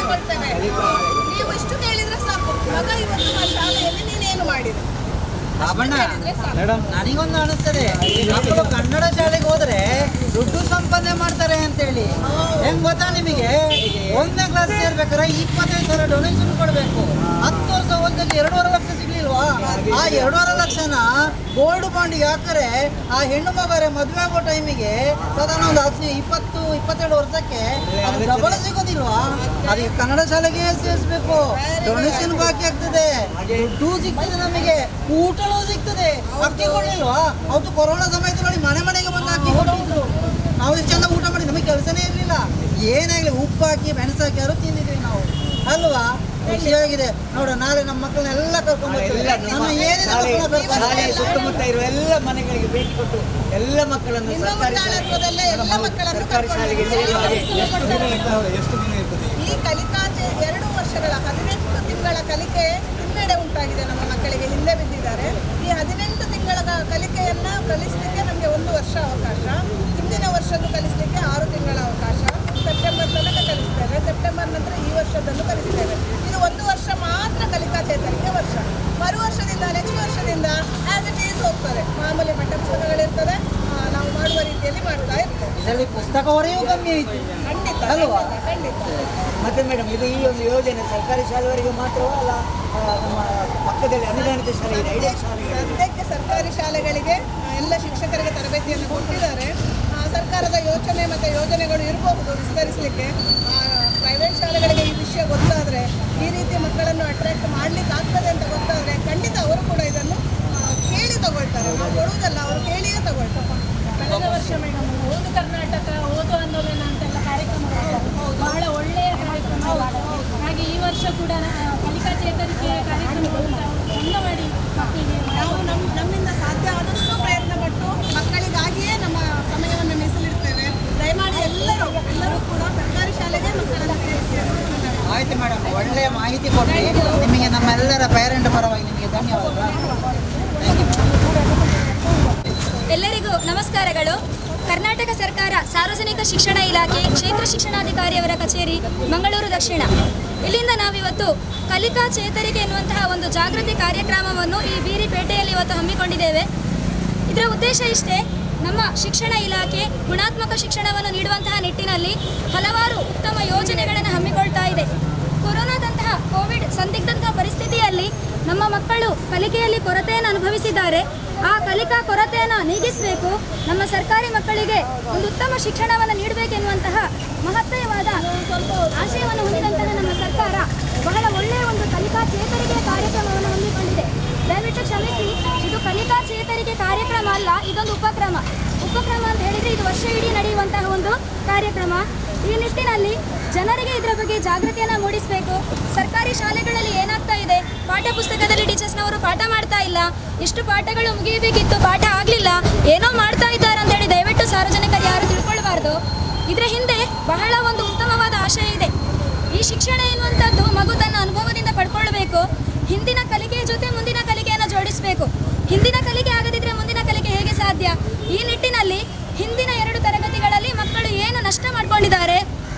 [SPEAKER 3] ಬಾಬಣ್ಣ
[SPEAKER 4] ಹೇಳಿದ್ರೆ ಸಾಕು.
[SPEAKER 1] ಮೇಡಮ್
[SPEAKER 3] ನನಗೊಂದು ಅನಿಸ್ತದೆ, ಈ ಮಕ್ಕಳು ಕನ್ನಡ ಶಾಲೆಗೆ ಹೋದ್ರೆ ದುಡ್ಡು ಸಂಪಾದನೆ ಮಾಡ್ತಾರೆ ಅಂತೇಳಿ. ಹೆಂಗ್ ಗೊತ್ತಾ ನಿಮಗೆ, 1ನೇ ಕ್ಲಾಸ್ ಸೇರ್ಬೇಕಾದ್ರೆ 25,000 ಡೊನೇಷನ್ ಕೊಡಬೇಕು. 10 ವರ್ಷ ಓದಿದಲ್ಲಿ 2.5 ಲಕ್ಷ ಸಿಗ್ಲಿಲ್ವಾ? ಆ 2.5 ಲಕ್ಷನ ಗೋಲ್ಡ್ ಬಾಂಡಿಗೆ ಹಾಕಿದ್ರೆ ಆ ಹೆಣ್ಣು ಮಗರೇ ಮದುವೆ ಆಗೋ ಟೈಮಿಗೆ ಸಾಧಾರಣ ಒಂದು 20-22 ವರ್ಷಕ್ಕೆ ಅದು ಡಬಲ್ ಸಿಗೋದಿಲ್ವಾ? ಅದಕ್ಕೆ ಕನ್ನಡ ಶಾಲೆಗೆ ಸೇರಿಸ್ಬೇಕು. ಡೊನೇಷನ್ ಬಾಕಿ ಆಗ್ತದೆ, ದುಡ್ಡು ಸಿಗ್ತದೆ, ನಮಗೆ ಊಟನೂ ಸಿಗ್ತದೆ. ಅಕ್ಕಿ ಕೊಡ್ಲಿಲ್ವಾ? ಅವತ್ತು ಕೊರೋನಾ ಸಮಯದಲ್ಲಿ ಮನೆಗೆ ಬಂದು ಅಕ್ಕಿ ಕೊಟ್ಟಿದ್ರು. ನಾವು ಎಷ್ಟು ಚಂದ ಊಟ ಮಾಡಿ, ನಮಗೆ ಕೆಲಸನೇ ಇರಲಿಲ್ಲ. ಏನಾಗಲಿ ಉಪ್ಪು ಹಾಕಿ ಮೆಣಸು ಹಾಕಿ ಯಾರು ತಿಂದಿದ್ವಿ ನಾವು ಅಲ್ವಾ? ಖುಷಿಯಾಗಿದೆ ನೋಡ. ನಾಳೆ ನಮ್ಮ ಮಕ್ಕಳನ್ನೆಲ್ಲ ಕರ್ಕೊಂಡು
[SPEAKER 6] ಶಾಲೆ ಸುತ್ತಮುತ್ತ ಇರುವ ಎಲ್ಲ ಮನೆಗಳಿಗೆ ಭೇಟಿ ಕೊಟ್ಟು ಎಲ್ಲ ಮಕ್ಕಳನ್ನು ಸರ್ಕಾರಿ ಶಾಲೆಗೆ
[SPEAKER 1] ಎಷ್ಟು ದಿನ ಇರ್ತದೆ
[SPEAKER 4] ಈ ಕಲಿಕಾ 2 ವರ್ಷಗಳ 18 ತಿಂಗಳ ಕಲಿಕೆ ಹಿನ್ನಡೆ ಉಂಟಾಗಿದೆ. ನಮ್ಮ ಮಕ್ಕಳಿಗೆ ಹಿಂದೆ ಬಿದ್ದಿದ್ದಾರೆ. ಈ 18 ತಿಂಗಳ ಕಲಿಕೆಯನ್ನ ಕಲಿಸಲಿಕ್ಕೆ ನಮಗೆ 1 ವರ್ಷ ಅವಕಾಶ, ಹಿಂದಿನ ವರ್ಷದ್ದು ಕಲಿಸಲಿಕ್ಕೆ 6 ತಿಂಗಳ ಅವಕಾಶ. ಸೆಪ್ಟೆಂಬರ್ ತನಕ ಕಲಿಸ್ತೇವೆ. ಸೆಪ್ಟೆಂಬರ್ ನಂತರ ಈ ವರ್ಷದನ್ನು ಕಲಿಸ್ತೇವೆ. ಇದು 1 ವರ್ಷ ಮಾತ್ರ ಕಲಿಕಾ ಚೇತರಿಕೆ ವರ್ಷ. ಮರು ವರ್ಷದಿಂದ ನೆಕ್ಸ್ಟ್ ವರ್ಷದಿಂದ ಆಸ್ ಇಟ್ ಈಸ್ ಹೋಗ್ತದೆ. ಮಾಮೂಲಿ ಪಠ್ಯಪುಸ್ತಕಗಳಿರ್ತದೆ, ನಾವು ಮಾಡುವ ರೀತಿಯಲ್ಲಿ ಮಾಡ್ತಾ ಇರ್ತೇವೆ.
[SPEAKER 3] ಇದರಲ್ಲಿ ಪುಸ್ತಕ ಹೊರೆಯೂ ಕಮ್ಮಿ ಆಯಿತು
[SPEAKER 4] ಖಂಡಿತ
[SPEAKER 3] ಅಲ್ವಾ?
[SPEAKER 4] ಖಂಡಿತ.
[SPEAKER 6] ಮತ್ತೆ ಮೇಡಮ್, ಇದು ಈ ಒಂದು ಯೋಜನೆ ಸರ್ಕಾರಿ ಶಾಲೆಯವರಿಗೆ ಮಾತ್ರವೇ ಅಲ್ಲ, ನಮ್ಮ ಪಕ್ಕದಲ್ಲಿ ಅನುದಾನಿತ ಶಾಲೆ ಇದೆ, ಐಡಿಯಾ ಶಾಲೆ ಇದೆ.
[SPEAKER 4] ಸದ್ಯಕ್ಕೆ ಸರ್ಕಾರಿ ಶಾಲೆಗಳಿಗೆ ಎಲ್ಲ ಶಿಕ್ಷಕರಿಗೆ ತರಬೇತಿಯನ್ನು ಕೊಟ್ಟಿದ್ದಾರೆ. ಸರ್ಕಾರದ ಯೋಚನೆ ಮತ್ತು ಯೋಜನೆಗಳು ಇರಬಹುದು ವಿಸ್ತರಿಸಲಿಕ್ಕೆ. ಪ್ರೈವೇಟ್ ಶಾಲೆಗಳಿಗೆ ಈ ವಿಷಯ ಗೊತ್ತಾದರೆ, ಈ ರೀತಿ ಮಕ್ಕಳನ್ನು ಅಟ್ರಾಕ್ಟ್ ಮಾಡಲಿಕ್ಕೆ ಆಗ್ತದೆ ಅಂತ ಗೊತ್ತಾದರೆ ಖಂಡಿತ ಅವರು ಕೂಡ ಇದನ್ನು ಕೇಳಿ ತಗೊಳ್ತಾರೆ. ನಾವು ಕೊಡುವುದಲ್ಲ, ಅವರು ಕೇಳಿಯೇ ತಗೊಳ್ತಾರೆ.
[SPEAKER 5] ಕಳೆದ ವರ್ಷ ಮೇಡಮ್ ಓದು ಕರ್ನಾಟಕ, ಓದು ಆಂದೋಲನ ಅಂತೆಲ್ಲ ಕಾರ್ಯಕ್ರಮಗಳು ಬಹಳ ಒಳ್ಳೆಯ ಕಾರ್ಯಕ್ರಮ. ಹಾಗೆ ಈ ವರ್ಷ ಕೂಡ ಕಲಿಕಾ ಚೇತರಿಕೆ ಕಾರ್ಯಕ್ರಮಗಳು ಚಂದ ಮಾಡಿ ಮಕ್ಕಳಿಗೆ
[SPEAKER 4] ನಾವು ನಮ್ಮಿಂದ ಸಾಧ್ಯ ಆದಷ್ಟು ಪ್ರಯತ್ನ ಪಟ್ಟು ಮಕ್ಕಳಿಗಾಗಿಯೇ ನಮ್ಮ ಸಮಯವನ್ನು ಮೀಸಲಿಡ್ತೇವೆ. ದಯಮಾಡಿ ಎಲ್ಲರೂ ಕೂಡ ಸರ್ಕಾರಿ ಶಾಲೆಗೆ ಮಕ್ಕಳನ್ನು ಸೇರಿಸಿ.
[SPEAKER 3] ಆಯ್ತು ಮೇಡಮ್, ಒಳ್ಳೆಯ ಮಾಹಿತಿ ಕೊಟ್ಟು ನಿಮಗೆ ನಮ್ಮೆಲ್ಲರ ಪೇರೆಂಟ್ ಪರವಾಗಿ ನಿಮಗೆ ಧನ್ಯವಾದಗಳು.
[SPEAKER 7] ಎಲ್ಲರಿಗೂ ನಮಸ್ಕಾರಗಳು. ಕರ್ನಾಟಕ ಸರ್ಕಾರ ಸಾರ್ವಜನಿಕ ಶಿಕ್ಷಣ ಇಲಾಖೆ ಕ್ಷೇತ್ರ ಶಿಕ್ಷಣಾಧಿಕಾರಿಯವರ ಕಚೇರಿ ಮಂಗಳೂರು ದಕ್ಷಿಣ, ಇಲ್ಲಿಂದ ನಾವಿವತ್ತು ಕಲಿಕಾ ಚೇತರಿಕೆ ಎನ್ನುವಂತಹ ಒಂದು ಜಾಗೃತಿ ಕಾರ್ಯಕ್ರಮವನ್ನು ಈ ಬೀರಿಪೇಟೆಯಲ್ಲಿ ಇವತ್ತು ಹಮ್ಮಿಕೊಂಡಿದ್ದೇವೆ. ಇದರ ಉದ್ದೇಶ ಇಷ್ಟೇ, ನಮ್ಮ ಶಿಕ್ಷಣ ಇಲಾಖೆ ಗುಣಾತ್ಮಕ ಶಿಕ್ಷಣವನ್ನು ನೀಡುವಂತಹ ನಿಟ್ಟಿನಲ್ಲಿ ಹಲವಾರು ಉತ್ತಮ ಯೋಜನೆಗಳನ್ನು ಹಮ್ಮಿಕೊಳ್ತಾ ಇದೆ. ಕೊರೋನಾದಂತಹ ಕೋವಿಡ್ ಸಂದಿಗ್ಧಂತಹ ಪರಿಸ್ಥಿತಿಯಲ್ಲಿ ನಮ್ಮ ಮಕ್ಕಳು ಕಲಿಕೆಯಲ್ಲಿ ಕೊರತೆಯನ್ನು ಅನುಭವಿಸಿದ್ದಾರೆ. ಆ ಕಲಿಕಾ ಕೊರತೆಯನ್ನು ನೀಗಿಸಬೇಕು, ನಮ್ಮ ಸರ್ಕಾರಿ ಮಕ್ಕಳಿಗೆ ಒಂದು ಉತ್ತಮ ಶಿಕ್ಷಣವನ್ನು ನೀಡಬೇಕೆನ್ನುವಂತಹ ಮಹತ್ತರವಾದ ಆಶಯವನ್ನು ಹೊಂದಿದಂತಹ ನಮ್ಮ ಸರ್ಕಾರ ಬಹಳ ಒಳ್ಳೆಯ ಒಂದು ಕಲಿಕಾ ಚೇತರಿಕೆ ಕಾರ್ಯಕ್ರಮವನ್ನು ಹೊಂದಿಕೊಂಡಿದೆ. ದಯವಿಟ್ಟು ಕ್ಷಮಿಸಿ, ಇದು ಕಲಿಕಾ ಚೇತರಿಕೆ ಕಾರ್ಯಕ್ರಮ ಅಲ್ಲ, ಇದೊಂದು ಉಪಕ್ರಮ ಅಂತ ಹೇಳಿದರೆ ಇದು ವರ್ಷ ಇಡೀ ನಡೆಯುವಂತಹ ಒಂದು ಕಾರ್ಯಕ್ರಮ. ಈ ನಿಟ್ಟಿನಲ್ಲಿ ಜನರಿಗೆ ಇದರ ಬಗ್ಗೆ ಜಾಗೃತಿಯನ್ನು ಮೂಡಿಸಬೇಕು. ಸರ್ಕಾರಿ ಶಾಲೆಗಳಲ್ಲಿ ಏನಾಗ್ತಾ ಇದೆ, ಪಾಠ ಪುಸ್ತಕದಲ್ಲಿ ಟೀಚರ್ಸ್ನವರು ಪಾಠ ಮಾಡ್ತಾ ಇಲ್ಲ, ಇಷ್ಟು ಪಾಠಗಳು ಮುಗಿಯಬೇಕಿತ್ತು, ಪಾಠ ಆಗಲಿಲ್ಲ, ಏನೋ ಮಾಡ್ತಾ ಇದ್ದಾರೆ ಅಂತೇಳಿ ದಯವಿಟ್ಟು ಸಾರ್ವಜನಿಕರು ಯಾರು ತಿಳ್ಕೊಳ್ಬಾರ್ದು. ಇದರ ಹಿಂದೆ ಬಹಳ ಒಂದು ಉತ್ತಮವಾದ ಆಶಯ ಇದೆ. ಈ ಶಿಕ್ಷಣ ಎನ್ನುವಂಥದ್ದು ಮಗು ತನ್ನ ಅನುಭವದಿಂದ ಪಡ್ಕೊಳ್ಬೇಕು. ಹಿಂದಿನ ಕಲಿಕೆಯ ಜೊತೆ ಮುಂದಿನ ಕಲಿಕೆಯನ್ನು ಜೋಡಿಸಬೇಕು. ಹಿಂದಿನ ಕಲಿಕೆ ಆಗದಿದ್ದರೆ ಮುಂದಿನ ಕಲಿಕೆ ಹೇಗೆ ಸಾಧ್ಯ? ಈ ನಿಟ್ಟಿನಲ್ಲಿ ಹಿಂದಿನ 2 ತರಗತಿಗಳಲ್ಲಿ ಮಕ್ಕಳು ಏನು ನಷ್ಟ ಮಾಡ್ಕೊಂಡಿದ್ದಾರೆ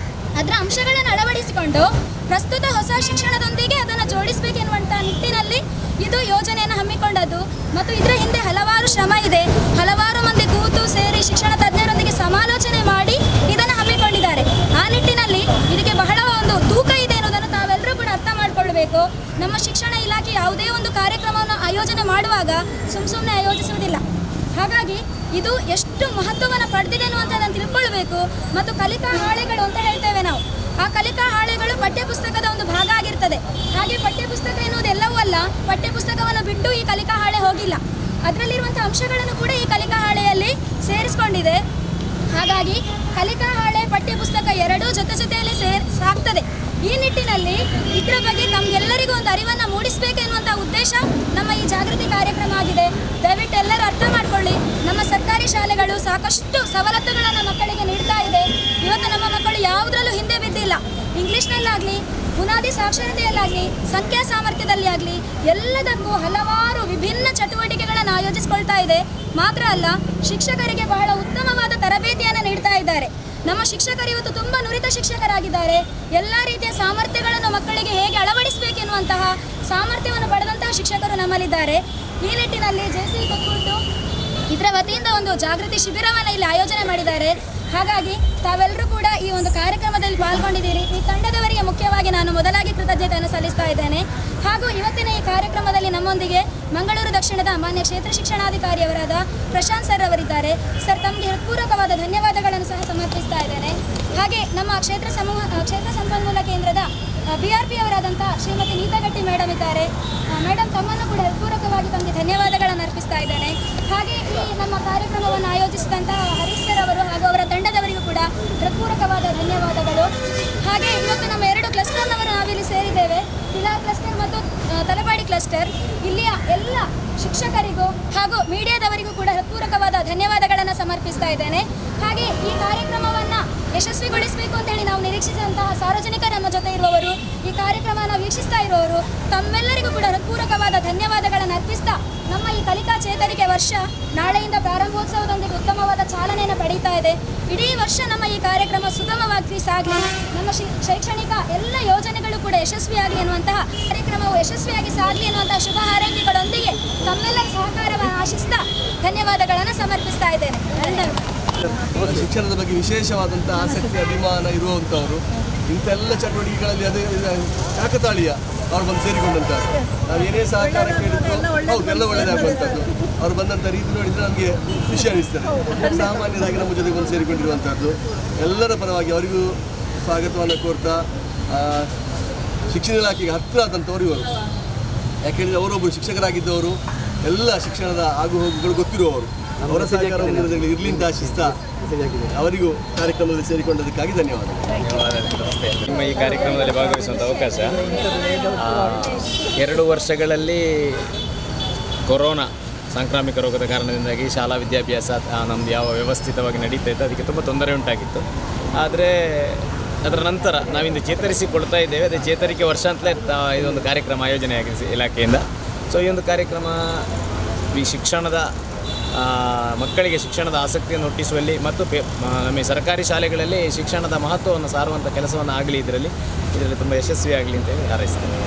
[SPEAKER 7] ಅದರ ಅಂಶಗಳನ್ನು ಅಳವಡಿಸಿಕೊಂಡು ಪ್ರಸ್ತುತ ಹೊಸ ಶಿಕ್ಷಣದೊಂದಿಗೆ ಅದನ್ನು ಜೋಡಿಸಬೇಕೆನ್ನುವಂಥ ನಿಟ್ಟಿನಲ್ಲಿ ಇದು ಯೋಜನೆಯನ್ನು ಹಮ್ಮಿಕೊಂಡದ್ದು. ಮತ್ತು ಇದರ ಹಿಂದೆ ಹಲವಾರು ಶ್ರಮ ಇದೆ. ಹಲವಾರು ಮಂದಿ ಕೂತು ಸೇರಿ ಶಿಕ್ಷಣ ತಜ್ಞರೊಂದಿಗೆ ಸಮಾಲೋಚನೆ ಮಾಡಿ ಇದನ್ನು ಹಮ್ಮಿಕೊಂಡಿದ್ದಾರೆ. ಆ ನಿಟ್ಟಿನಲ್ಲಿ ಇದಕ್ಕೆ ಬಹಳ ಒಂದು ತೂಕ ಇದೆ ಅನ್ನೋದನ್ನು ತಾವೆಲ್ಲರೂ ಕೂಡ ಅರ್ಥ ಮಾಡಿಕೊಳ್ಳಬೇಕು. ನಮ್ಮ ಶಿಕ್ಷಣ ಇಲಾಖೆ ಯಾವುದೇ ಒಂದು ಕಾರ್ಯಕ್ರಮವನ್ನು ಆಯೋಜನೆ ಮಾಡುವಾಗ ಸುಮ್ಮನೆ ಆಯೋಜಿಸುವುದಿಲ್ಲ. ಹಾಗಾಗಿ ಇದು ಎಷ್ಟು ಮಹತ್ವವನ್ನು ಪಡೆದಿದೆ ಅನ್ನುವಂಥದ್ದನ್ನು ತಿಳ್ಕೊಳ್ಬೇಕು. ಮತ್ತು ಕಲಿಕಾ ಹಾಳೆಗಳು ಅಂತ ಹೇಳ್ತೇವೆ ನಾವು, ಆ ಕಲಿಕಾ ಹಾಳೆಗಳು ಪಠ್ಯಪುಸ್ತಕದ ಒಂದು ಭಾಗ ಆಗಿರ್ತದೆ. ಹಾಗೆ ಪಠ್ಯಪುಸ್ತಕ ಎನ್ನುವುದು ಎಲ್ಲವೂ ಅಲ್ಲ, ಪಠ್ಯಪುಸ್ತಕವನ್ನು ಬಿಟ್ಟು ಈ ಕಲಿಕಾ ಹಾಳೆ ಹೋಗಿಲ್ಲ. ಅದರಲ್ಲಿರುವಂಥ ಅಂಶಗಳನ್ನು ಕೂಡ ಈ ಕಲಿಕಾ ಹಾಳೆಯಲ್ಲಿ ಸೇರಿಸ್ಕೊಂಡಿದೆ. ಹಾಗಾಗಿ ಕಲಿಕಾ ಹಾಳೆ ಪಠ್ಯಪುಸ್ತಕ ಎರಡೂ ಜೊತೆಯಲ್ಲಿ ಸಾಗ್ತದೆ. ಈ ನಿಟ್ಟಿನಲ್ಲಿ ಇದರ ಬಗ್ಗೆ ನಮಗೆಲ್ಲರಿಗೂ ಒಂದು ಅರಿವನ್ನು ಮೂಡಿಸಬೇಕೆನ್ನುವಂಥ ಉದ್ದೇಶ ನಮ್ಮ ಈ ಜಾಗೃತಿ ಕಾರ್ಯಕ್ರಮ ಆಗಿದೆ. ದಯವಿಟ್ಟು ಎಲ್ಲರೂ ಅರ್ಥ ಮಾಡಿಕೊಳ್ಳಿ. ನಮ್ಮ ಸರ್ಕಾರಿ ಶಾಲೆಗಳು ಸಾಕಷ್ಟು ಸವಲತ್ತುಗಳನ್ನು ಮಕ್ಕಳಿಗೆ ನೀಡ್ತಾ ಇದೆ. ಇವತ್ತು ನಮ್ಮ ಮಕ್ಕಳು ಯಾವುದರಲ್ಲೂ ಹಿಂದೆ ಬಿದ್ದಿಲ್ಲ. ಇಂಗ್ಲೀಷ್ನಲ್ಲಾಗಲಿ, ಬುನಾದಿ ಸಾಕ್ಷರತೆಯಲ್ಲಾಗಲಿ, ಸಂಖ್ಯಾ ಸಾಮರ್ಥ್ಯದಲ್ಲಿ ಆಗಲಿ ಎಲ್ಲದಕ್ಕೂ ಹಲವಾರು ವಿಭಿನ್ನ ಚಟುವಟಿಕೆಗಳನ್ನು ಆಯೋಜಿಸಿಕೊಳ್ತಾ ಇದೆ. ಮಾತ್ರ ಅಲ್ಲ, ಶಿಕ್ಷಕರಿಗೆ ಬಹಳ ಉತ್ತಮವಾದ ತರಬೇತಿಯನ್ನು ನೀಡ್ತಾ ಇದ್ದಾರೆ. ನಮ್ಮ ಶಿಕ್ಷಕರು ಇವತ್ತು ತುಂಬ ನುರಿತ ಶಿಕ್ಷಕರಾಗಿದ್ದಾರೆ. ಎಲ್ಲ ರೀತಿಯ ಸಾಮರ್ಥ್ಯಗಳನ್ನು ಮಕ್ಕಳಿಗೆ ಹೇಗೆ ಅಳವಡಿಸಬೇಕೆನ್ನುವಂತಹ ಸಾಮರ್ಥ್ಯವನ್ನು ಪಡೆದಂತಹ ಶಿಕ್ಷಕರು ನಮ್ಮಲ್ಲಿದ್ದಾರೆ. ಈ ನಿಟ್ಟಿನಲ್ಲಿ JC ಕೊಟ್ಟು ಇದರ ವತಿಯಿಂದ ಒಂದು ಜಾಗೃತಿ ಶಿಬಿರವನ್ನು ಇಲ್ಲಿ ಆಯೋಜನೆ ಮಾಡಿದ್ದಾರೆ. ಹಾಗಾಗಿ ತಾವೆಲ್ಲರೂ ಕೂಡ ಈ ಒಂದು ಕಾರ್ಯಕ್ರಮದಲ್ಲಿ ಪಾಲ್ಗೊಂಡಿದ್ದೀರಿ. ಈ ತಂಡದವರಿಗೆ ಮುಖ್ಯವಾಗಿ ನಾನು ಮೊದಲಾಗಿ ಕೃತಜ್ಞತೆಯನ್ನು ಸಲ್ಲಿಸ್ತಾ ಇದ್ದೇನೆ. ಹಾಗೂ ಇವತ್ತಿನ ಈ ಕಾರ್ಯಕ್ರಮದಲ್ಲಿ ನಮ್ಮೊಂದಿಗೆ ಮಂಗಳೂರು ದಕ್ಷಿಣದ ಮಾನ್ಯ ಕ್ಷೇತ್ರ ಶಿಕ್ಷಣಾಧಿಕಾರಿಯವರಾದ ಪ್ರಶಾಂತ್ ಸರ್ ಅವರಿದ್ದಾರೆ. ಸರ್, ತಮಗೆ ಹೃತ್ಪೂರ್ವಕವಾದ ಧನ್ಯವಾದಗಳನ್ನು ಸಹ ಸಮರ್ಪಿಸ್ತಾ ಇದ್ದೇನೆ. ಹಾಗೆ ನಮ್ಮ ಕ್ಷೇತ್ರ ಸಂಪನ್ಮೂಲ ಕೇಂದ್ರದ BRP ಅವರಾದಂಥ ಶ್ರೀಮತಿ ನೀತಾಗಟ್ಟಿ ಮೇಡಮ್ ಇದ್ದಾರೆ. ಮೇಡಮ್, ತಮ್ಮನ್ನು ಕೂಡ ಹೃತ್ಪೂರ್ವಕವಾಗಿ ತಮಗೆ ಧನ್ಯವಾದಗಳನ್ನು ಅರ್ಪಿಸ್ತಾ ಇದ್ದೇನೆ. ಹಾಗೆ ಈ ನಮ್ಮ ಕಾರ್ಯಕ್ರಮವನ್ನು ಆಯೋಜಿಸಿದಂತಹ ಹರೀಶ್ ಸರ್ ಅವರು ಹಾಗೂ ಅವರ ತಂಡದವರಿಗೂ ಕೂಡ ಹೃತ್ಪೂರ್ವಕವಾದ ಧನ್ಯವಾದಗಳು. ಹಾಗೆ ಇವತ್ತು ನಮ್ಮ 2 ಕ್ಲಸ್ಟರ್ನವರು ನಾವಿಲ್ಲಿ ಸೇರಿದ್ದೇವೆ, ಪಿಲಾರ್ ಕ್ಲಸ್ಟರ್ ಮತ್ತು ತಲಪಾಡಿ ಕ್ಲಸ್ಟರ್. ಇಲ್ಲಿಯ ಎಲ್ಲ ಶಿಕ್ಷಕರಿಗೂ ಹಾಗೂ ಮೀಡಿಯಾದವರಿಗೂ ಕೂಡ ಹೃತ್ಪೂರ್ವಕವಾದ ಧನ್ಯವಾದಗಳನ್ನು ಸಮರ್ಪಿಸ್ತಾ ಇದ್ದೇನೆ. ಹಾಗೆ ಈ ಕಾರ್ಯಕ್ರಮವನ್ನು ಯಶಸ್ವಿಗೊಳಿಸಬೇಕು ಅಂತ ಹೇಳಿ ನಾವು ನಿರೀಕ್ಷಿಸಿದಂತಹ ಸಾರ್ವಜನಿಕ ನಮ್ಮ ಜೊತೆ ಇರುವವರು, ಈ ಕಾರ್ಯಕ್ರಮವನ್ನು ವೀಕ್ಷಿಸ್ತಾ ಇರುವವರು, ತಮ್ಮೆಲ್ಲರಿಗೂ ಕೂಡ ಹೃತ್ಪೂರ್ವಕವಾದ ಧನ್ಯವಾದಗಳನ್ನು ಅರ್ಪಿಸ್ತಾ ನಮ್ಮ ಈ ಕಲಿಕಾ ಚೇತರಿಕೆ ವರ್ಷ ನಾಳೆಯಿಂದ ಪ್ರಾರಂಭೋತ್ಸವದೊಂದಿಗೆ ಉತ್ತಮವಾದ ಚಾಲನೆಯನ್ನು ಪಡೀತಾ ಇದೆ. ಇಡೀ ವರ್ಷ ನಮ್ಮ ಈ ಕಾರ್ಯಕ್ರಮ ಸುಗಮವಾಗಿ ಸಾಗಲಿ, ನಮ್ಮ ಶೈಕ್ಷಣಿಕ ಎಲ್ಲ ಯೋಜನೆಗಳು ಕೂಡ ಯಶಸ್ವಿಯಾಗಲಿ ಎನ್ನುವಂತಹ ಕಾರ್ಯಕ್ರಮವು ಯಶಸ್ವಿಯಾಗಿ ಸಾಗಲಿ ಎನ್ನುವಂತಹ ಶುಭ ಹಾರೈಕೆಗಳೊಂದಿಗೆ ತಮ್ಮೆಲ್ಲರ ಸಹಕಾರವನ್ನು ಆಶಿಸ್ತಾ ಧನ್ಯವಾದಗಳನ್ನು ಸಮರ್ಪಿಸ್ತಾ ಇದ್ದೇನೆ.
[SPEAKER 2] ಶಿಕ್ಷಣದ ಬಗ್ಗೆ ವಿಶೇಷವಾದಂಥ ಆಸಕ್ತಿ ಅಭಿಮಾನ ಇರುವಂಥವರು ಇಂಥೆಲ್ಲ ಚಟುವಟಿಕೆಗಳಲ್ಲಿ ಅದು ಕಾಕತಾಳೀಯ ಅವ್ರು ಬಂದು ಸೇರಿಕೊಂಡಂಥದ್ದು. ನಾವು ಏನೇ ಸಹಕಾರ ಕೇಳಿದ್ರು ಹೌದು ಎಲ್ಲ ಒಳ್ಳೆಯದಾಗುವಂಥದ್ದು. ಅವ್ರು ಬಂದಂಥ ರೀತಿ ನೋಡಿದರೆ ನಮಗೆ ಖುಷಿ ಅನ್ನಿಸ್ತಾರೆ. ಸಾಮಾನ್ಯರಾಗಿ ನಮ್ಮ ಜೊತೆಗೆ ಬಂದು ಸೇರಿಕೊಂಡಿರುವಂಥದ್ದು. ಎಲ್ಲರ ಪರವಾಗಿ ಅವರಿಗೂ ಸ್ವಾಗತವನ್ನು ಕೋರ್ತಾ ಶಿಕ್ಷಣ ಇಲಾಖೆಗೆ ಹತ್ತಿರ ಆದಂಥವ್ರು ಇವರು. ಯಾಕೆಂದರೆ ಅವರೊಬ್ಬರು ಶಿಕ್ಷಕರಾಗಿದ್ದವರು, ಎಲ್ಲ ಶಿಕ್ಷಣದ ಆಗು ಹೋಗುಗಳು ಗೊತ್ತಿರುವವರು. ಅವರ ಸಹಕಾರ ಇರಲಿ ಅಂತ ಆಶಿಸ್ತಾ ಅವರಿಗೂ ಕಾರ್ಯಕ್ರಮದಲ್ಲಿ ಸೇರಿಕೊಂಡದಕ್ಕಾಗಿ ಧನ್ಯವಾದಗಳು.
[SPEAKER 8] ನಿಮ್ಮ ಈ ಕಾರ್ಯಕ್ರಮದಲ್ಲಿ ಭಾಗವಹಿಸುವಂಥ ಅವಕಾಶ 2 ವರ್ಷಗಳಲ್ಲಿ ಕೊರೋನಾ ಸಾಂಕ್ರಾಮಿಕ ರೋಗದ ಕಾರಣದಿಂದಾಗಿ ಶಾಲಾ ವಿದ್ಯಾಭ್ಯಾಸ ನಮ್ಮದು ಯಾವ ವ್ಯವಸ್ಥಿತವಾಗಿ ನಡೀತಾ ಇತ್ತು ಅದಕ್ಕೆ ತುಂಬ ತೊಂದರೆ ಉಂಟಾಗಿತ್ತು. ಆದರೆ ಅದರ ನಂತರ ನಾವಿಂದು ಚೇತರಿಸಿಕೊಳ್ತಾ ಇದ್ದೇವೆ. ಅದೇ ಚೇತರಿಕೆ ವರ್ಷ ಅಂತಲೇ ಇದೊಂದು ಕಾರ್ಯಕ್ರಮ ಆಯೋಜನೆ ಆಗಿದೆ ಇಲಾಖೆಯಿಂದ. ಸೊ ಈ ಒಂದು ಕಾರ್ಯಕ್ರಮ ಈ ಶಿಕ್ಷಣದ ಮಕ್ಕಳಿಗೆ ಶಿಕ್ಷಣದ ಆಸಕ್ತಿಯನ್ನು ಹುಟ್ಟಿಸುವಲ್ಲಿ ಮತ್ತು ನಮ್ಮ ಸರ್ಕಾರಿ ಶಾಲೆಗಳಲ್ಲಿ ಶಿಕ್ಷಣದ ಮಹತ್ವವನ್ನು ಸಾರುವಂಥ ಕೆಲಸವನ್ನು ಆಗಲಿ, ಇದರಲ್ಲಿ ತುಂಬ ಯಶಸ್ವಿಯಾಗಲಿ ಅಂತೇಳಿ ಹಾರೈಸ್ತೇನೆ.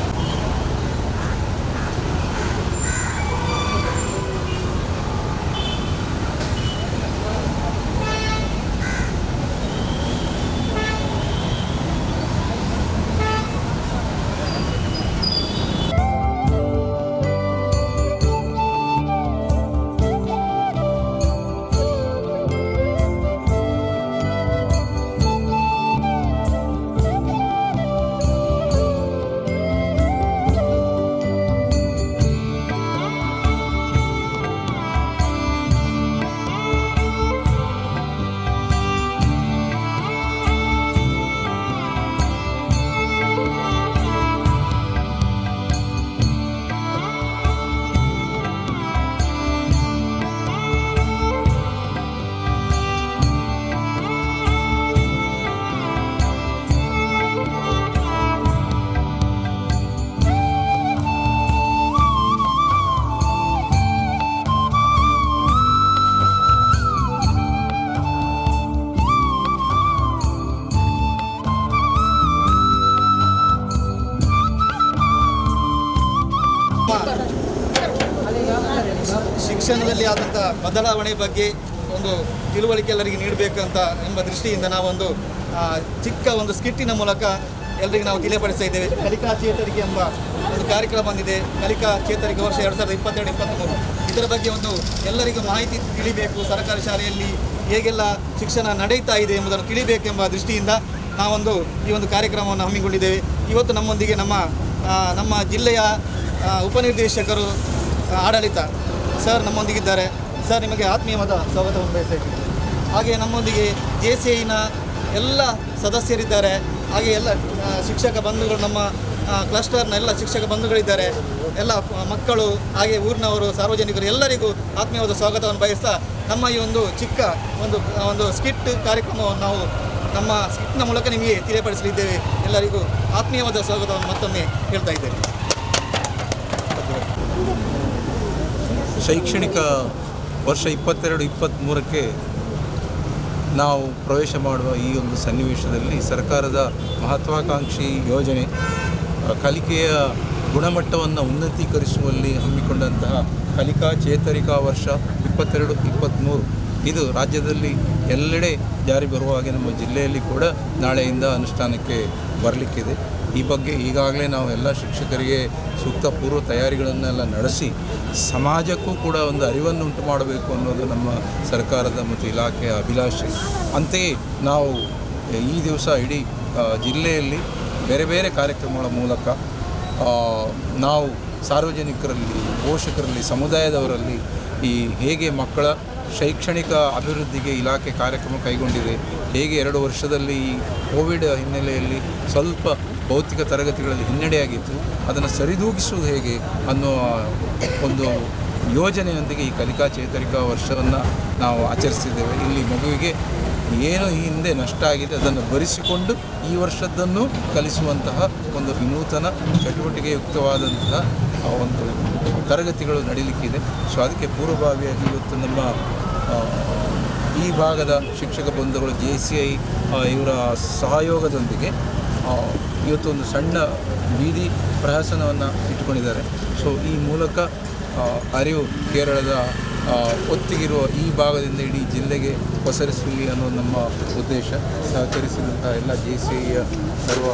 [SPEAKER 1] ಶಿಕ್ಷಣದಲ್ಲಿ ಆದಂಥ ಬದಲಾವಣೆ ಬಗ್ಗೆ ಒಂದು ತಿಳುವಳಿಕೆ ಎಲ್ಲರಿಗೆ ನೀಡಬೇಕಂತ ಎಂಬ ದೃಷ್ಟಿಯಿಂದ ನಾವೊಂದು ಚಿಕ್ಕ ಒಂದು ಸ್ಕಿಟ್ಟಿನ ಮೂಲಕ ಎಲ್ಲರಿಗೆ ನಾವು ತಿಳಿಯಪಡಿಸ್ತಾ ಇದ್ದೇವೆ. ಕಲಿಕಾ ಚೇತರಿಕೆ ಎಂಬ ಒಂದು ಕಾರ್ಯಕ್ರಮ ಬಂದಿದೆ. ಕಲಿಕಾ ಚೇತರಿಕೆ ವರ್ಷ 2022-23 ಇದರ ಬಗ್ಗೆ ಒಂದು ಎಲ್ಲರಿಗೂ ಮಾಹಿತಿ ತಿಳಿಬೇಕು, ಸರ್ಕಾರಿ ಶಾಲೆಯಲ್ಲಿ ಹೇಗೆಲ್ಲ ಶಿಕ್ಷಣ ನಡೀತಾ ಇದೆ ಎಂಬುದನ್ನು ತಿಳಿಬೇಕೆಂಬ ದೃಷ್ಟಿಯಿಂದ ನಾವೊಂದು ಈ ಒಂದು ಕಾರ್ಯಕ್ರಮವನ್ನು ಹಮ್ಮಿಕೊಂಡಿದ್ದೇವೆ. ಇವತ್ತು ನಮ್ಮೊಂದಿಗೆ ನಮ್ಮ ಜಿಲ್ಲೆಯ ಉಪನಿರ್ದೇಶಕರು ಆಡಳಿತ ಸರ್ ನಮ್ಮೊಂದಿಗಿದ್ದಾರೆ. ಸರ್, ನಿಮಗೆ ಆತ್ಮೀಯವಾದ ಸ್ವಾಗತವನ್ನು ಬಯಸ್ತಾ ಹಾಗೆ ನಮ್ಮೊಂದಿಗೆ JCIನ ಎಲ್ಲ ಸದಸ್ಯರಿದ್ದಾರೆ. ಹಾಗೆ ಎಲ್ಲ ಶಿಕ್ಷಕ ಬಂಧುಗಳು, ನಮ್ಮ ಕ್ಲಸ್ಟರ್ನ ಎಲ್ಲ ಶಿಕ್ಷಕ ಬಂಧುಗಳಿದ್ದಾರೆ. ಎಲ್ಲ ಮಕ್ಕಳು ಹಾಗೆ ಊರಿನವರು, ಸಾರ್ವಜನಿಕರು ಎಲ್ಲರಿಗೂ ಆತ್ಮೀಯವಾದ ಸ್ವಾಗತವನ್ನು ಬಯಸ್ತಾ ನಮ್ಮ ಈ ಒಂದು ಚಿಕ್ಕ ಒಂದು ಸ್ಕಿಟ್ ಕಾರ್ಯಕ್ರಮವನ್ನು ನಾವು ನಮ್ಮ ಸ್ಕಿಟ್ನ ಮೂಲಕ ನಿಮಗೆ ತಿಳಿಯಪಡಿಸಲಿದ್ದೇವೆ. ಎಲ್ಲರಿಗೂ ಆತ್ಮೀಯವಾದ ಸ್ವಾಗತವನ್ನು ಮತ್ತೊಮ್ಮೆ ಹೇಳ್ತಾ ಇದ್ದೇನೆ.
[SPEAKER 9] ಶೈಕ್ಷಣಿಕ ವರ್ಷ 22-23ಕ್ಕೆ ನಾವು ಪ್ರವೇಶ ಮಾಡುವ ಈ ಒಂದು ಸನ್ನಿವೇಶದಲ್ಲಿ ಸರ್ಕಾರದ ಮಹತ್ವಾಕಾಂಕ್ಷಿ ಯೋಜನೆ ಕಲಿಕೆಯ ಗುಣಮಟ್ಟವನ್ನು ಉನ್ನತೀಕರಿಸುವಲ್ಲಿ ಹಮ್ಮಿಕೊಂಡಂತಹ ಕಲಿಕಾ ಚೇತರಿಕಾ ವರ್ಷ 22-23 ಇದು ರಾಜ್ಯದಲ್ಲಿ ಎಲ್ಲೆಡೆ ಜಾರಿ ಬರುವ ಹಾಗೆ ನಮ್ಮ ಜಿಲ್ಲೆಯಲ್ಲಿ ಕೂಡ ನಾಳೆಯಿಂದ ಅನುಷ್ಠಾನಕ್ಕೆ ಬರಲಿಕ್ಕಿದೆ. ಈ ಬಗ್ಗೆ ಈಗಾಗಲೇ ನಾವು ಎಲ್ಲ ಶಿಕ್ಷಕರಿಗೆ ಸೂಕ್ತ ಪೂರ್ವ ತಯಾರಿಗಳನ್ನೆಲ್ಲ ನಡೆಸಿ ಸಮಾಜಕ್ಕೂ ಕೂಡ ಒಂದು ಅರಿವನ್ನು ಉಂಟು ಮಾಡಬೇಕು ಅನ್ನೋದು ನಮ್ಮ ಸರ್ಕಾರದ ಮತ್ತು ಇಲಾಖೆಯ ಅಭಿಲಾಷೆ. ಅಂತೆಯೇ ನಾವು ಈ ದಿವಸ ಇಡೀ ಜಿಲ್ಲೆಯಲ್ಲಿ ಬೇರೆ ಬೇರೆ ಕಾರ್ಯಕ್ರಮಗಳ ಮೂಲಕ ನಾವು ಸಾರ್ವಜನಿಕರಲ್ಲಿ, ಪೋಷಕರಲ್ಲಿ, ಸಮುದಾಯದವರಲ್ಲಿ ಈ ಹೇಗೆ ಮಕ್ಕಳ ಶೈಕ್ಷಣಿಕ ಅಭಿವೃದ್ಧಿಗೆ ಇಲಾಖೆ ಕಾರ್ಯಕ್ರಮ ಕೈಗೊಂಡಿದೆ, ಹೇಗೆ 2 ವರ್ಷದಲ್ಲಿ ಈ ಕೋವಿಡ್ ಹಿನ್ನೆಲೆಯಲ್ಲಿ ಸ್ವಲ್ಪ ಭೌತಿಕ ತರಗತಿಗಳಲ್ಲಿ ಹಿನ್ನಡೆಯಾಗಿತ್ತು, ಅದನ್ನು ಸರಿದೂಗಿಸುವುದು ಹೇಗೆ ಅನ್ನೋ ಒಂದು ಯೋಜನೆಯೊಂದಿಗೆ ಈ ಕಲಿಕಾ ಚೇತರಿಕಾ ವರ್ಷವನ್ನು ನಾವು ಆಚರಿಸ್ತಿದ್ದೇವೆ. ಇಲ್ಲಿ ಮಗುವಿಗೆ ಏನು ಈ ಹಿಂದೆ ನಷ್ಟ ಆಗಿದೆ ಅದನ್ನು ಭರಿಸಿಕೊಂಡು ಈ ವರ್ಷದ್ದನ್ನು ಕಲಿಸುವಂತಹ ಒಂದು ವಿನೂತನ ಚಟುವಟಿಕೆಯುಕ್ತವಾದಂತಹ ಒಂದು ತರಗತಿಗಳು ನಡೀಲಿಕ್ಕಿದೆ. ಸೊ ಅದಕ್ಕೆ ಪೂರ್ವಭಾವಿಯಾಗಿ ಇವತ್ತು ನಮ್ಮ ಈ ಭಾಗದ ಶಿಕ್ಷಕ ಬಂಧುಗಳು JCI ಇವರ ಸಹಯೋಗದೊಂದಿಗೆ ಇವತ್ತು ಒಂದು ಸಣ್ಣ ಬೀದಿ ಪ್ರಹಸನವನ್ನು ಇಟ್ಕೊಂಡಿದ್ದಾರೆ. ಸೊ ಈ ಮೂಲಕ ಅರಿವು ಕೇರಳದ ಒತ್ತಿಗಿರುವ ಈ ಭಾಗದಿಂದ ಇಡೀ ಜಿಲ್ಲೆಗೆ ಪಸರಿಸಲಿ ಅನ್ನೋ ನಮ್ಮ ಉದ್ದೇಶ. ಸಹಕರಿಸಿದಂಥ ಎಲ್ಲ JCIಯ ಸರ್ವ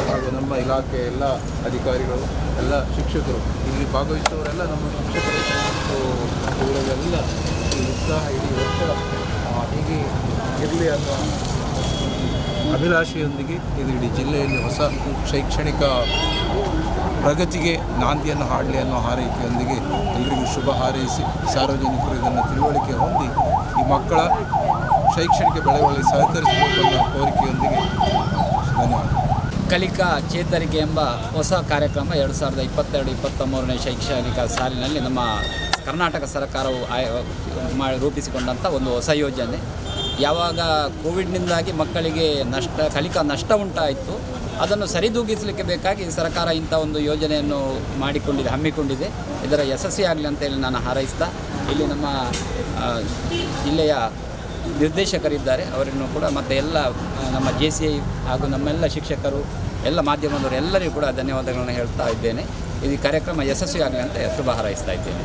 [SPEAKER 9] ಹಾಗೂ ನಮ್ಮ ಇಲಾಖೆಯ ಎಲ್ಲ ಅಧಿಕಾರಿಗಳು, ಎಲ್ಲ ಶಿಕ್ಷಕರು, ಇಲ್ಲಿ ಭಾಗವಹಿಸುವವರೆಲ್ಲ ನಮ್ಮ ಶಿಕ್ಷಕರು. ಇವರೆಲ್ಲ ಈ ಉತ್ಸಾಹ ಇಡೀ ವರ್ಷ ಹೀಗೆ ಇರಲಿ ಅನ್ನೋ ಅಭಿಲಾಷೆಯೊಂದಿಗೆ ಇದು ಇಡೀ ಜಿಲ್ಲೆಯಲ್ಲಿ ಹೊಸ ಶೈಕ್ಷಣಿಕ ಪ್ರಗತಿಗೆ ನಾಂದಿಯನ್ನು ಹಾಡಲಿ ಅನ್ನೋ ಹಾರೈಕೆಯೊಂದಿಗೆ ಎಲ್ಲರಿಗೂ ಶುಭ ಹಾರೈಸಿ ಸಾರ್ವಜನಿಕರು ಇದನ್ನು ತಿಳುವಳಿಕೆ ಹೊಂದಿ ಈ ಮಕ್ಕಳ ಶೈಕ್ಷಣಿಕ ಬೆಳವಣಿಗೆ ಸಹಕರಿಸಬೇಕು ಅನ್ನೋ ಕೋರಿಕೆಯೊಂದಿಗೆ ಧನ್ಯವಾದ.
[SPEAKER 10] ಕಲಿಕಾ ಚೇತರಿಕೆ ಎಂಬ ಹೊಸ ಕಾರ್ಯಕ್ರಮ 2022-23ನೇ ಶೈಕ್ಷಣಿಕ ಸಾಲಿನಲ್ಲಿ ನಮ್ಮ ಕರ್ನಾಟಕ ಸರ್ಕಾರವು ರೂಪಿಸಿಕೊಂಡಂಥ ಒಂದು ಹೊಸ ಯೋಜನೆ. ಯಾವಾಗ ಕೋವಿಡ್ನಿಂದಾಗಿ ಮಕ್ಕಳಿಗೆ ಕಲಿಕಾ ನಷ್ಟ ಉಂಟಾಯಿತು, ಅದನ್ನು ಸರಿದೂಗಿಸಲಿಕ್ಕೆ ಬೇಕಾಗಿ ಸರ್ಕಾರ ಇಂಥ ಒಂದು ಯೋಜನೆಯನ್ನು ಹಮ್ಮಿಕೊಂಡಿದೆ. ಇದರ ಯಶಸ್ವಿಯಾಗಲಿ ಅಂತೇಳಿ ನಾನು ಹಾರೈಸ್ತಾ, ಇಲ್ಲಿ ನಮ್ಮ ಜಿಲ್ಲೆಯ ನಿರ್ದೇಶಕರಿದ್ದಾರೆ, ಅವರನ್ನು ಕೂಡ ಮತ್ತು ಎಲ್ಲ ನಮ್ಮ JCI ಹಾಗೂ ನಮ್ಮೆಲ್ಲ ಶಿಕ್ಷಕರು, ಎಲ್ಲ ಮಾಧ್ಯಮದವರು ಎಲ್ಲರಿಗೂ ಕೂಡ ಧನ್ಯವಾದಗಳನ್ನು ಹೇಳ್ತಾ ಇದ್ದೇನೆ. ಈ ಕಾರ್ಯಕ್ರಮ ಯಶಸ್ವಿಯಾಗಲಿ ಅಂತ ಶುಭ ಹಾರೈಸ್ತಾ ಇದ್ದೇನೆ.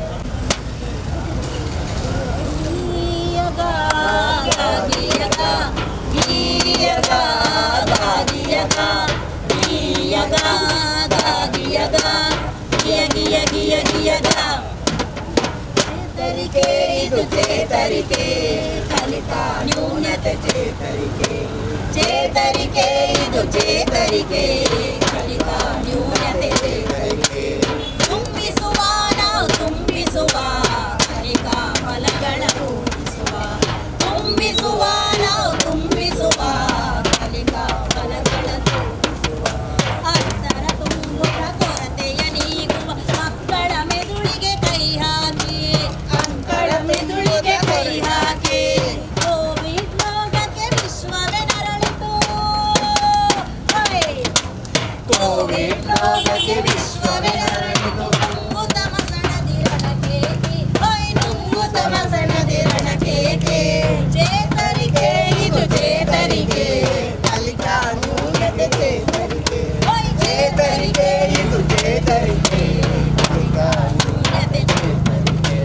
[SPEAKER 11] ಚೇತರಿಕೆ ಇದು ಚೇತರಿಕೆ, ಕಲಿಕಾ ನ್ಯೂನತೆ ಚೇತರಿಕೆ. ಚೇತರಿಕೆ ಇದು ಚೇತರಿಕೆ, ಕಲಿಕಾ ನ್ಯೂನತೆ ಚೇತರಿಕೆ. ತುಂಬಿಸುವ ನಾವು ತುಂಬಿಸುವ, ಕಲಿಕಾ ಫಲಗಳ ರೂಪಿಸುವ. ತುಂಬಿಸುವ ನಾವು ತುಂಬಿಸುವ, ಕಲಿಕಾ ಫಲಗಳ ರೂಪಿಸುವ. ಅಂತರ ತುಂಬುವ ಕೊರತೆಯ ನೀಗುವ ಮಕ್ಕಳ ಮೆದುಳಿಗೆ ಕೈ ಹಾಕಿ, ಮಕ್ಕಳ ಮೆದುಳಿಗೆ ಕೈ ಹಾಕಿ. ಕೋವಿಡ್ ರೋಗಕ್ಕೆ ವಿಶ್ವವೇ ನರಳಿತು, ಕೋವಿಡ್ ರೋಗಕ್ಕೆ ವಿಶ್ವವೇ ನರಳಿತು. ನುಂಗುತಮ ಸಣದಿರಣಕೇಕೆ, ನುಂಗುತಮ ಸಣದಿರಣಕೇಕೆ. ಚೇತರಿಕೆ ಇದು ಚೇತರಿಕೆ, ಕಲಿಕಾ ನ್ಯೂನತೆ ಚೇತರಿಕೆ. ಚೇತರಿಕೆ ಇದು ಚೇತರಿಕೆ, ಕಲಿಕಾ ನ್ಯೂನತೆ ಚೇತರಿಕೆ.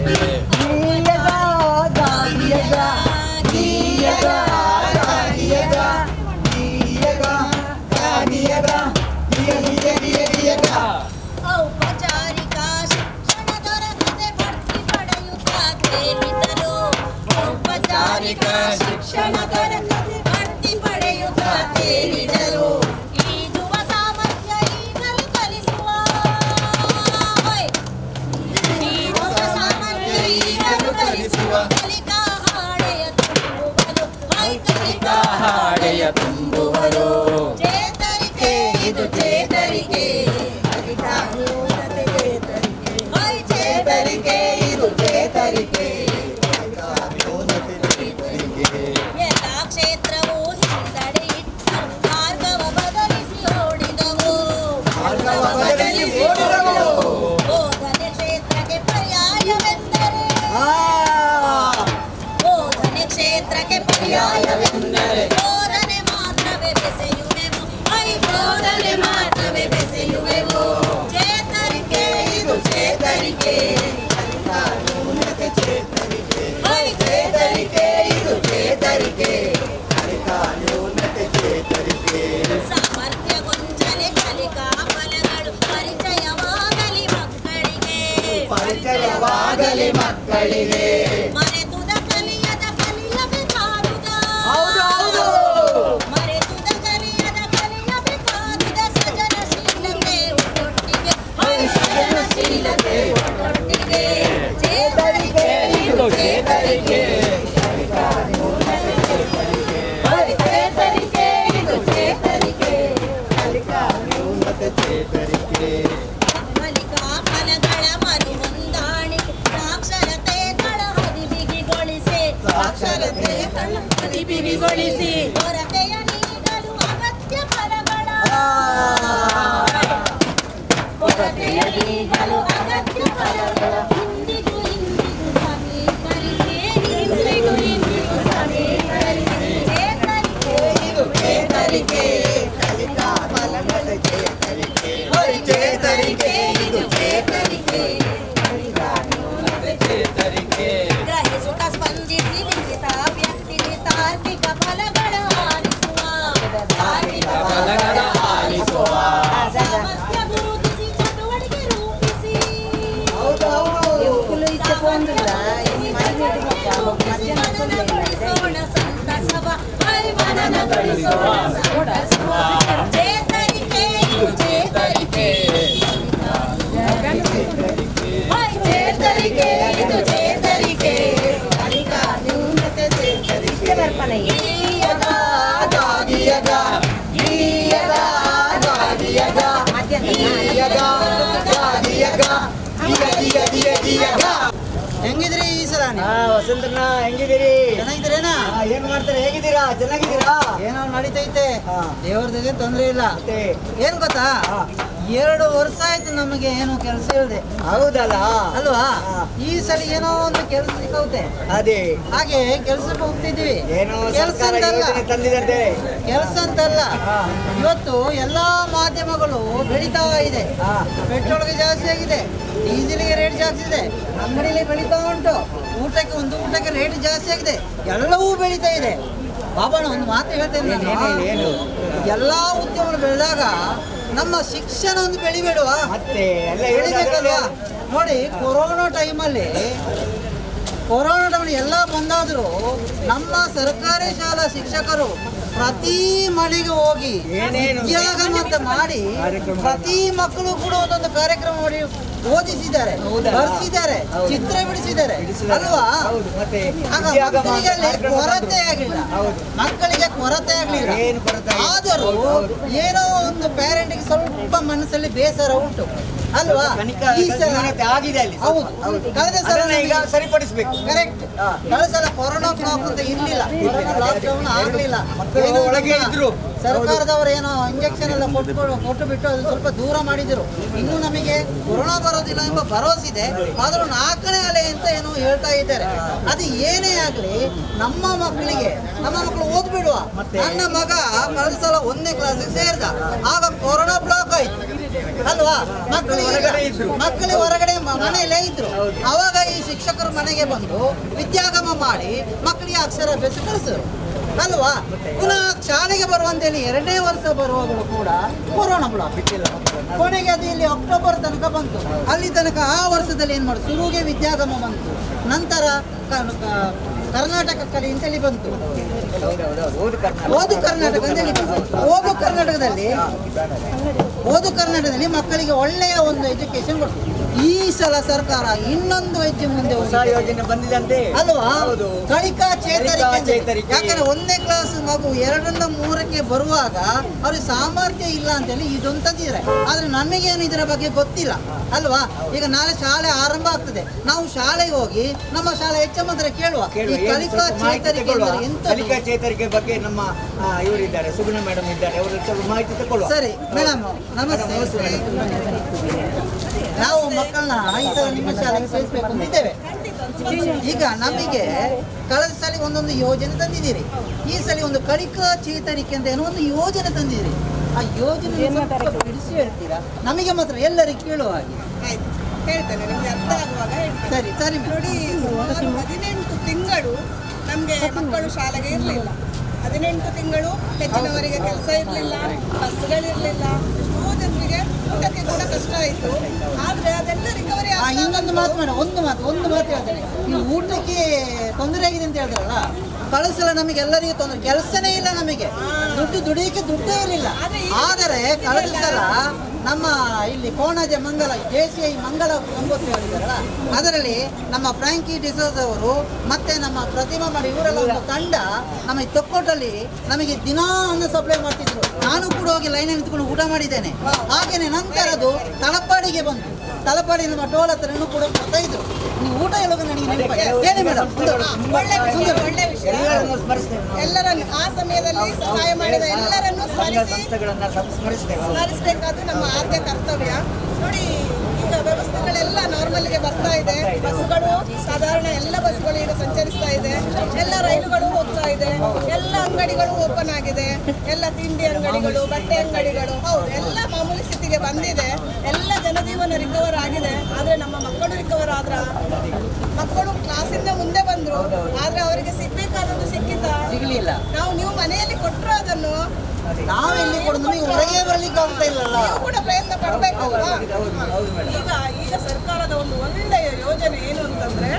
[SPEAKER 11] ಔಪಚಾರಿಕ ಶಿಕ್ಷಣ ದೊರಕದೆ ಬಡ್ತಿ ಪಡೆಯುತ್ತಾ ತೇಲಿದರು. ಔಪಚಾರಿಕ ಶಿಕ್ಷಣ ದೊರಕದೆ ಬಡ್ತಿ ಪಡೆಯುತ್ತಾ ತೇಲಿದರು. ಈಜುವ ಸಾಮರ್ಥ್ಯ ಈಗಲೂ ಕಲಿಸುವ, ಈಜುವ ಸಾಮರ್ಥ್ಯ ಈಗಲೂ ಕಲಿಸುವ. ಕಲಿಕಾ ಹಾಡೆಯ ತುಂಬುವರು, ಕಲಿಕಾ ಹಾಡೆಯ ತುಂಬುವರು. ಚೇತರಿಕೆ ಇದು ಚೇತರಿಕೆ, ಕಲಿಕಾ ನ್ಯೂನತೆ ಚೇತರಿಕೆ. ಚೇತರಿಕೆ ಇದು ಚೇತರಿಕೆ, ಕಲಿಕಾ ನ್ಯೂನತೆ ಚೇತರಿಕೆ. ಎಲ್ಲ ಕ್ಷೇತ್ರವೂ ಹಿಂದಡೆ ಇಟ್ಟು ಮಾರ್ಗವ ಬದಲಿಸಿ ಓಡಿದವು, ಮಾರ್ಗವ ಬದಲಿಸಿ ಓಡಿದವು. ಬೋಧನೆ ಕ್ಷೇತ್ರಕ್ಕೆ ಪರ್ಯಾಯವೆಂದರೆ, ಬೋಧನೆ ಕ್ಷೇತ್ರಕ್ಕೆ ಪರ್ಯಾಯವೆಂದರೆ ಬೋಧನೆ ಮಾತ್ರವೇ ಬೆಸೆಯುವೆವು, ಬೋಧನೆ ಮಾತ್ರವೇ ಬೆಸೆಯುವೆವು. ಪರಿಚಯವಾಗಲಿ ಮಕ್ಕಳಿಗೆ. ಮರೆತುದ ಕಲಿಯದ ಕಲಿಯಬೇಕಾದುದ. ಹೌದು ಮರೆತುದ ಕಲಿಯದ ಕಲಿಯಬೇಕಾದುದ. ಸೃಜನಶೀಲತೆ ಒಟ್ಟೊಟ್ಟಿಗೆ ಸೃಜನಶೀಲತೆ ಒಟ್ಟೊಟ್ಟಿಗೆ. ಚೇತರಿಕೆ ಇದು ಚೇತರಿಕೆ. ಚೇತರಿಕೆ ಇದು ಚೇತರಿಕೆ. ಕಲಿಕಾ ಫಲಗಳ ಮರು ಹೊಂದಾಣಿಕೆ. ಸಾಕ್ಷರತೆ ತಳಹದಿ ಬಿಗಿಗೊಳಿಸಿ. ಸಾಕ್ಷರತೆ ತಳಹದಿ ಬಿಗಿಗೊಳಿಸಿ. ಕೊರತೆಯ ನೀಗಲು ಅಗತ್ಯ ಫಲಗಳ. ಕೊರತೆಯ ನೀಗಲು ಅಗತ್ಯ ಫಲಗಳ. ಇಂದಿಗೂ ಸಮೀಕರಿಸಿ. ಇಂದಿಗೂ ಸಮೀಕರಿಸಿ. ಚೇತರಿಕೆ ಇದು ಚೇತರಿಕೆ. ಕಲಿಕಾ ಫಲಗಳ ಚೇತರಿಕೆ. ಚೇತರಿಕೆ ಇದು ಚೇತರಿಕೆ. ಗ್ರಹಿಸುತ್ತ ಸ್ಪಂದಿಸಿ ವಿಹಿತ ವ್ಯಕ್ತಿಗೆ ತಾರ್ಕಿಕ ಫಲಗಳ ಆಲಿಸುವ. ತಾರ್ಕಿಕ ಫಲಗಳ ಆಲಿಸುವ. ಸಾಮರ್ಥ್ಯ ಗುರುತಿಸಿ ಚಟುವಟಿಕೆ ರೂಪಿಸಿ. ಸಂತಸವ ಮನನ ಗಳಿಸೋಣ ಸಂತಸವ. ಚೇತರಿಕೆ ಇದು ಚೇತರಿಕೆ. ಚೇತರಿಕೆ ಇದು ಚೇತರಿಕೆ. ಕಲಿಕಾ ನ್ಯೂನತೆ ಚೇತರಿಕೆ. ಗೀಯಗ ಜಾಗಿಯಗ ಗೀಯಗ ಜಾಗಿಯಗ ಗೀಯಗ ಜಾಗಿಯಗ ದಿಯ ದಿಯ ದಿಯಗ.
[SPEAKER 3] ಹೆಂಗಿದ್ರಿ ಈ ಸಲ
[SPEAKER 6] ವಸಂತಣ್ಣ ಹೆಂಗಿದ್ದೀರಿ?
[SPEAKER 3] ಚೆನ್ನಾಗಿದ್ದೀರೇನಾ?
[SPEAKER 6] ಏನ್ ಮಾಡ್ತಾರೆ? ಹೇಗಿದ್ದೀರಾ? ಚೆನ್ನಾಗಿದ್ದೀರಾ?
[SPEAKER 3] ಏನೋ ನಡೀತೈತೆ, ದೇವ್ರದೇ ತೊಂದ್ರೆ ಇಲ್ಲ. ಏನ್ ಗೊತ್ತಾ, 2 ವರ್ಷ ಆಯ್ತು ನಮಗೆ ಏನು ಕೆಲಸ ಇಲ್ಲದೆ.
[SPEAKER 6] ಹೌದಲ್ಲ
[SPEAKER 3] ಅಲ್ವಾ? ಈ ಸಲ ಏನೋ ಒಂದು ಕೆಲಸ ಸಿಕ್ಕೌತೆ.
[SPEAKER 6] ಅದೇ
[SPEAKER 3] ಹಾಗೆ ಕೆಲ್ಸಕ್ಕೆ ಹೋಗ್ತಿದ್ವಿ.
[SPEAKER 6] ಏನೋ
[SPEAKER 3] ಕೆಲಸ ಅಂತಲ್ಲ,
[SPEAKER 6] ತಂದಿದಂತೆ.
[SPEAKER 3] ಕೆಲಸ ಅಂತಲ್ಲ, ಇವತ್ತು ಎಲ್ಲಾ ಮಾಧ್ಯಮಗಳು ಬೆಳೀತಾ ಇದೆ. ಪೆಟ್ರೋಲ್ಗೆ ಜಾಸ್ತಿ ಆಗಿದೆ, ಡೀಸೆಲ್ಗೆ ರೇಟ್ ಜಾಸ್ತಿ ಇದೆ, ಅಂಗಡಿಲಿ ಬೆಳೀತಾ ಉಂಟು, ಊಟಕ್ಕೆ ರೇಟ್ ಜಾಸ್ತಿ ಆಗಿದೆ, ಎಲ್ಲವೂ ಬೆಳೀತಾ ಇದೆ. ಬಾಬಣ್ಣ ಒಂದು ಮಾತು ಹೇಳ್ತೇನೆ, ಎಲ್ಲಾ ಉದ್ಯಮಗಳು ಬೆಳೆದಾಗ ನಮ್ಮ ಶಿಕ್ಷಣ ಒಂದು ಬೆಳಿಬೇಡುವ?
[SPEAKER 6] ಮತ್ತೆ
[SPEAKER 3] ಬೆಳಿಬೇಕಲ್ವಾ? ನೋಡಿ, ಕೊರೋನಾ ಟೈಮಲ್ಲಿ ಎಲ್ಲ ಬಂದಾದ್ರು ನಮ್ಮ ಸರ್ಕಾರಿ ಶಾಲಾ ಶಿಕ್ಷಕರು ಪ್ರತಿ ಮನೆಗೆ ಹೋಗಿ ವಿದ್ಯಾಗಮ ಅಂತ ಮಾಡಿ ಪ್ರತಿ ಮಕ್ಕಳು ಕೂಡ ಒಂದೊಂದು ಕಾರ್ಯಕ್ರಮ ಮಾಡಿ ಓದಿಸಿದ್ದಾರೆ, ಬರ್ಸಿದ್ದಾರೆ, ಚಿತ್ರ ಬಿಡಿಸಿದ್ದಾರೆ ಅಲ್ವಾ? ಆಗ ಮಕ್ಕಳಿಗೆ ಅಲ್ಲಿ ಕೊರತೆ ಆಗಲಿಲ್ಲ, ಮಕ್ಕಳಿಗೆ ಕೊರತೆ ಆಗಲಿಲ್ಲ. ಆದರೂ ಏನೋ ಒಂದು ಪೇರೆಂಟ್ಗೆ ಸ್ವಲ್ಪ ಮನಸ್ಸಲ್ಲಿ ಬೇಸರ ಉಂಟು ಅಲ್ವಾ? ಈ ಸಲ
[SPEAKER 6] ಆಗಿದೆ ಅಲ್ಲಿ.
[SPEAKER 3] ಹೌದು, ಕಳೆದ ಸಲ
[SPEAKER 6] ಈಗ ಸರಿಪಡಿಸಬೇಕು.
[SPEAKER 3] ಕರೆಕ್ಟ್. ಕಳೆದ ಸಲ ಕೊರೋನಾ ಬ್ಲಾಕ್ ಅಂತ ಇರ್ಲಿಲ್ಲ, ಲಾಕ್ಡೌನ್ ಆಗಲಿಲ್ಲ,
[SPEAKER 6] ಒಳಗೆ ಇದ್ರು.
[SPEAKER 3] ಸರ್ಕಾರದವರು ಏನೋ ಇಂಜೆಕ್ಷನ್ ಎಲ್ಲ ಕೊಟ್ಟು ಬಿಟ್ಟು ಅದು ಸ್ವಲ್ಪ ದೂರ ಮಾಡಿದ್ರು. ಇನ್ನು ನಮಗೆ ಕೊರೋನಾ ಬರೋದಿಲ್ಲ ಎಂಬ ಭರವಸೆ ಇದೆ, ಆದರೂ 4ನೇ ಅಲೆ ಅಂತ ಏನೋ ಹೇಳ್ತಾ ಇದ್ದಾರೆ. ಅದು ಏನೇ ಆಗಲಿ ನಮ್ಮ ಮಕ್ಕಳು ಓದ್ಬಿಡುವ. ನನ್ನ ಮಗ ಕಳೆದ ಸಲ 1ನೇ ಕ್ಲಾಸಿಗೆ ಸೇರಿದ, ಆಗ ಕೊರೋನಾ ಬ್ಲಾಕ್ ಆಯ್ತು ಅಲ್ವಾ? ಮಕ್ಕಳು ಹೊರಗಡೆ ಮನೆಯಲ್ಲೇ ಇದ್ರು. ಅವಾಗ ಈ ಶಿಕ್ಷಕರು ಮನೆಗೆ ಬಂದು ವಿದ್ಯಾಗಮ ಮಾಡಿ ಮಕ್ಕಳಿಗೆ ಅಕ್ಷರಾಭ್ಯಾಸ ಕಳಿಸಿದ್ರು ಅಲ್ವಾ? ಪುನಃ ಶಾಲೆಗೆ ಬರುವಂತೇಳಿ 2ನೇ ವರ್ಷ ಬರುವಾಗಲೂ ಕೂಡ ಕೊರೋನಾ ಬ್ಲಾಕ್ ಬಿಟ್ಟಿಲ್ಲ. ಕೊನೆಗೆ ಅದು ಇಲ್ಲಿ ಅಕ್ಟೋಬರ್ ತನಕ ಬಂತು. ಅಲ್ಲಿ ತನಕ ಆ ವರ್ಷದಲ್ಲಿ ಏನು ಮಾಡಿ ಶುರುವಿಗೆ ವಿದ್ಯಾಗಮ ಬಂತು, ನಂತರ ಕರ್ನಾಟಕ ಕಲಿ ಅಂತೇಳಿ ಬಂತು, ಓದು ಕರ್ನಾಟಕ ಅಂತೇಳಿ ಬಂತು. ಓದು ಕರ್ನಾಟಕದಲ್ಲಿ ಮಕ್ಕಳಿಗೆ ಒಳ್ಳೆಯ ಒಂದು ಎಜುಕೇಶನ್ ಕೊಡ್ತು. ಈ ಸಲ ಸರ್ಕಾರ ಇನ್ನೊಂದು ಹೆಜ್ಜೆ ಮುಂದೆ
[SPEAKER 6] ಹೊಸ ಯೋಜನೆ ಬಂದಿದಂತೆ
[SPEAKER 3] ಅಲ್ವಾ? ಕಲಿಕಾ ಚೇತರಿಕೆ. ಯಾಕಂದ್ರೆ 1ನೇ ಕ್ಲಾಸ್ ಮಗು 2ರಿಂದ 3ಕ್ಕೆ ಬರುವಾಗ ಅವ್ರಿಗೆ ಸಾಮರ್ಥ್ಯ ಇಲ್ಲ ಅಂತೇಳಿ ಇದೊಂದು ತಂದಿದ್ದಾರೆ. ಆದ್ರೆ ನಮಗೇನು ಇದರ ಬಗ್ಗೆ ಗೊತ್ತಿಲ್ಲ ಅಲ್ವಾ? ಈಗ ನಾಳೆ ಶಾಲೆ ಆರಂಭ ಆಗ್ತದೆ, ನಾವು ಶಾಲೆಗೆ ಹೋಗಿ ನಮ್ಮ ಶಾಲೆ HM ಹತ್ರ ಕೇಳುವ ಕಲಿಕಾ ಚೇತರಿಕೆ ಎಂತ.
[SPEAKER 6] ಕಲಿಕಾ ಚೇತರಿಕೆ ಬಗ್ಗೆ ನಮ್ಮ ಇವರಿದ್ದಾರೆ, ಸುಗುಣ ಮೇಡಮ್ ಇದ್ದಾರೆ, ಅವರು ಸ್ವಲ್ಪ ಮಾಹಿತಿ ತಗೊಳ್ಳುವ.
[SPEAKER 3] ಸರಿ ಮೇಡಮ್, ನಮಸ್ತೆ. ನಾವು ಮಕ್ಕಳನ್ನ ಈ ಸಲ ನಿಮ್ಮ ಶಾಲೆಗೆ ಸೇರಿಸಬೇಕು ಅಂತಿದ್ದೇವೆ. ಈಗ ನಮಗೆ ಕಳೆದ ಸಲ ಒಂದೊಂದು ಯೋಜನೆ ತಂದಿದ್ದೀರಿ, ಈ ಸಲ ಒಂದು ಕಲಿಕಾ ಚೇತರಿಕೆ ಅಂತ ಏನೋ ಒಂದು ಯೋಜನೆ ತಂದಿದ್ದೀರಿ. ಆ ಯೋಜನೆ ಬಿಡಿಸಿ ಹೇಳ್ತೀರಾ? ನಮಗೆ ಮಾತ್ರ ಎಲ್ಲರಿಗೂ ಕೇಳುವ ಹಾಗೆ.
[SPEAKER 4] ಹೇಳ್ತೇನೆ, ನಿಮಗೆ ಅರ್ಥ ಆಗುವಾಗ ಹೇಳ್ತೇನೆ.
[SPEAKER 3] ಸರಿ
[SPEAKER 4] ನೋಡಿ, ಸುಮಾರು 18 ತಿಂಗಳು ನಮಗೆ ಮಕ್ಕಳು ಶಾಲೆಗೆ ಇರಲಿಲ್ಲ. 18 ತಿಂಗಳು ಹೆಚ್ಚಿನವರಿಗೆ ಕೆಲಸ ಇರಲಿಲ್ಲ, ಬಸ್ಗಳಿರಲಿಲ್ಲ, ಎಷ್ಟೋ ಜನರಿಗೆ ಊಟಕ್ಕೆ ಕೂಡ ಕಷ್ಟ ಆಯಿತು. ಆದರೆ ಅದೆಲ್ಲ ರಿಕವರಿ
[SPEAKER 3] ಇನ್ನೊಂದು ಮಾತು ಮೇಡಮ್, ಒಂದು ಮಾತು ಹೇಳ್ತೇನೆ. ನೀವು ಊಟಕ್ಕೆ ತೊಂದರೆ ಆಗಿದೆ ಅಂತ ಹೇಳಿದ್ರಲ್ಲ, ಕಳಿಸಲ್ಲ ನಮಗೆ ಎಲ್ಲರಿಗೂ ತೊಂದರೆ, ಕೆಲಸನೇ ಇಲ್ಲ ನಮಗೆ, ದುಡಿಯಕ್ಕೆ ದುಡ್ಡೇ ಇರಲಿಲ್ಲ. ಆದರೆ ಕಳೆದ ಸಲ ನಮ್ಮ ಇಲ್ಲಿ ಕೋಣಾಜೆ ಮಂಗಲ JCI ಮಂಗಲ ಗಂಗೋತ್ರಿ ಹೇಳಿದಾರಲ್ಲ, ಅದರಲ್ಲಿ ನಮ್ಮ ಫ್ರಾಂಕಿ ಡಿಸೋಸ್ ಅವರು ಮತ್ತೆ ನಮ್ಮ ಪ್ರತಿಮಾ ಮಾಡಿ ಇವರೆಲ್ಲ ಒಂದು ತಂಡ ನಮ್ಮ ತೊಕ್ಕೋಟಲ್ಲಿ ನಮಗೆ ದಿನಾ ಅನ್ನ ಸಪ್ಲೈ ಮಾಡ್ತಿದ್ರು. ನಾನು ಕೂಡ ಹೋಗಿ ಲೈನ್ ನಿಂತ್ಕೊಂಡು ಊಟ ಮಾಡಿದ್ದೇನೆ. ಹಾಗೇನೆ ನಂತರ ಅದು ತಲಪಾಡಿಗೆ ಬಂತು. ತಲಪಾಡಿ ನಮ್ಮ ಟೋಲ್ ಹತ್ರನೂ ಕೂಡ ಬರ್ತಾ ಇದ್ರು. ನೀವು ಊಟ ಹೇಳುವಾಗ ನನಗೆ ನೆನಪಾಗಿ ಹೇಳಿ ಮೇಡಮ್.
[SPEAKER 4] ಒಳ್ಳೆ ವಿಷಯ. ಎಲ್ಲರನ್ನು ಆ ಸಮಯದಲ್ಲಿ ಸಹಾಯ ಮಾಡಿದ ಎಲ್ಲರನ್ನು ಸ್ಮರಿಸಬೇಕಾದ್ದು ನಮ್ಮ ಆದ್ಯ ಕರ್ತವ್ಯ. ನೋಡಿ, ಈಗ ವ್ಯವಸ್ಥೆಗಳೆಲ್ಲ ನಾರ್ಮಲ್ಗೆ ಬರ್ತಾ ಇದೆ. ಬಸ್ಸುಗಳು ಸಾಧಾರಣ ಎಲ್ಲ ಬಸ್ಸುಗಳು ಈಗ ಸಂಚರಿಸ್ತಾ ಇದೆ. ಎಲ್ಲ ರೈಲುಗಳು ಹೋಗ್ತಾ ಇದೆ. ಎಲ್ಲ ಅಂಗಡಿಗಳು ಓಪನ್ ಆಗಿದೆ. ಎಲ್ಲ ತಿಂಡಿ ಅಂಗಡಿಗಳು, ಬಟ್ಟೆ ಅಂಗಡಿಗಳು, ಹೌದು, ಎಲ್ಲ ಮಾಮೂಲಿ ಸ್ಥಿತಿಗೆ ಬಂದಿದೆ. ಎಲ್ಲ ಜನಜೀವನ ರಿಕವರ್ ಆಗಿದೆ. ಆದರೆ ನಮ್ಮ ಮಕ್ಕಳು ರಿಕವರ್ ಆದ್ರ? ಮಕ್ಕಳು ಕ್ಲಾಸಿಂದ ಮುಂದೆ ಬಂದ್ರು, ಆದ್ರೆ ಅವರಿಗೆ ಸಿಗ್ಬೇಕಾದದ್ದು ಸಿಕ್ಕಿಲ್ಲ. ನೀವು ಮನೆಯಲ್ಲಿ ಕೊಟ್ಟರು ಅದನ್ನು
[SPEAKER 3] ನಾವೆಲ್ಲಿ ಕೊಡೋದು, ಹೊರಗೆ ಬರ್ಲಿಕ್ಕೆ ಆಗ್ತಾ ಇಲ್ಲಲ್ಲ.
[SPEAKER 4] ನೀವು ಕೂಡ ಪ್ರಯತ್ನ ಪಡಬೇಕಲ್ವಾ? ಈಗ ಸರ್ಕಾರದ ಒಂದು ಒಳ್ಳೆಯ ಯೋಜನೆ ಏನು ಅಂತಂದ್ರೆ,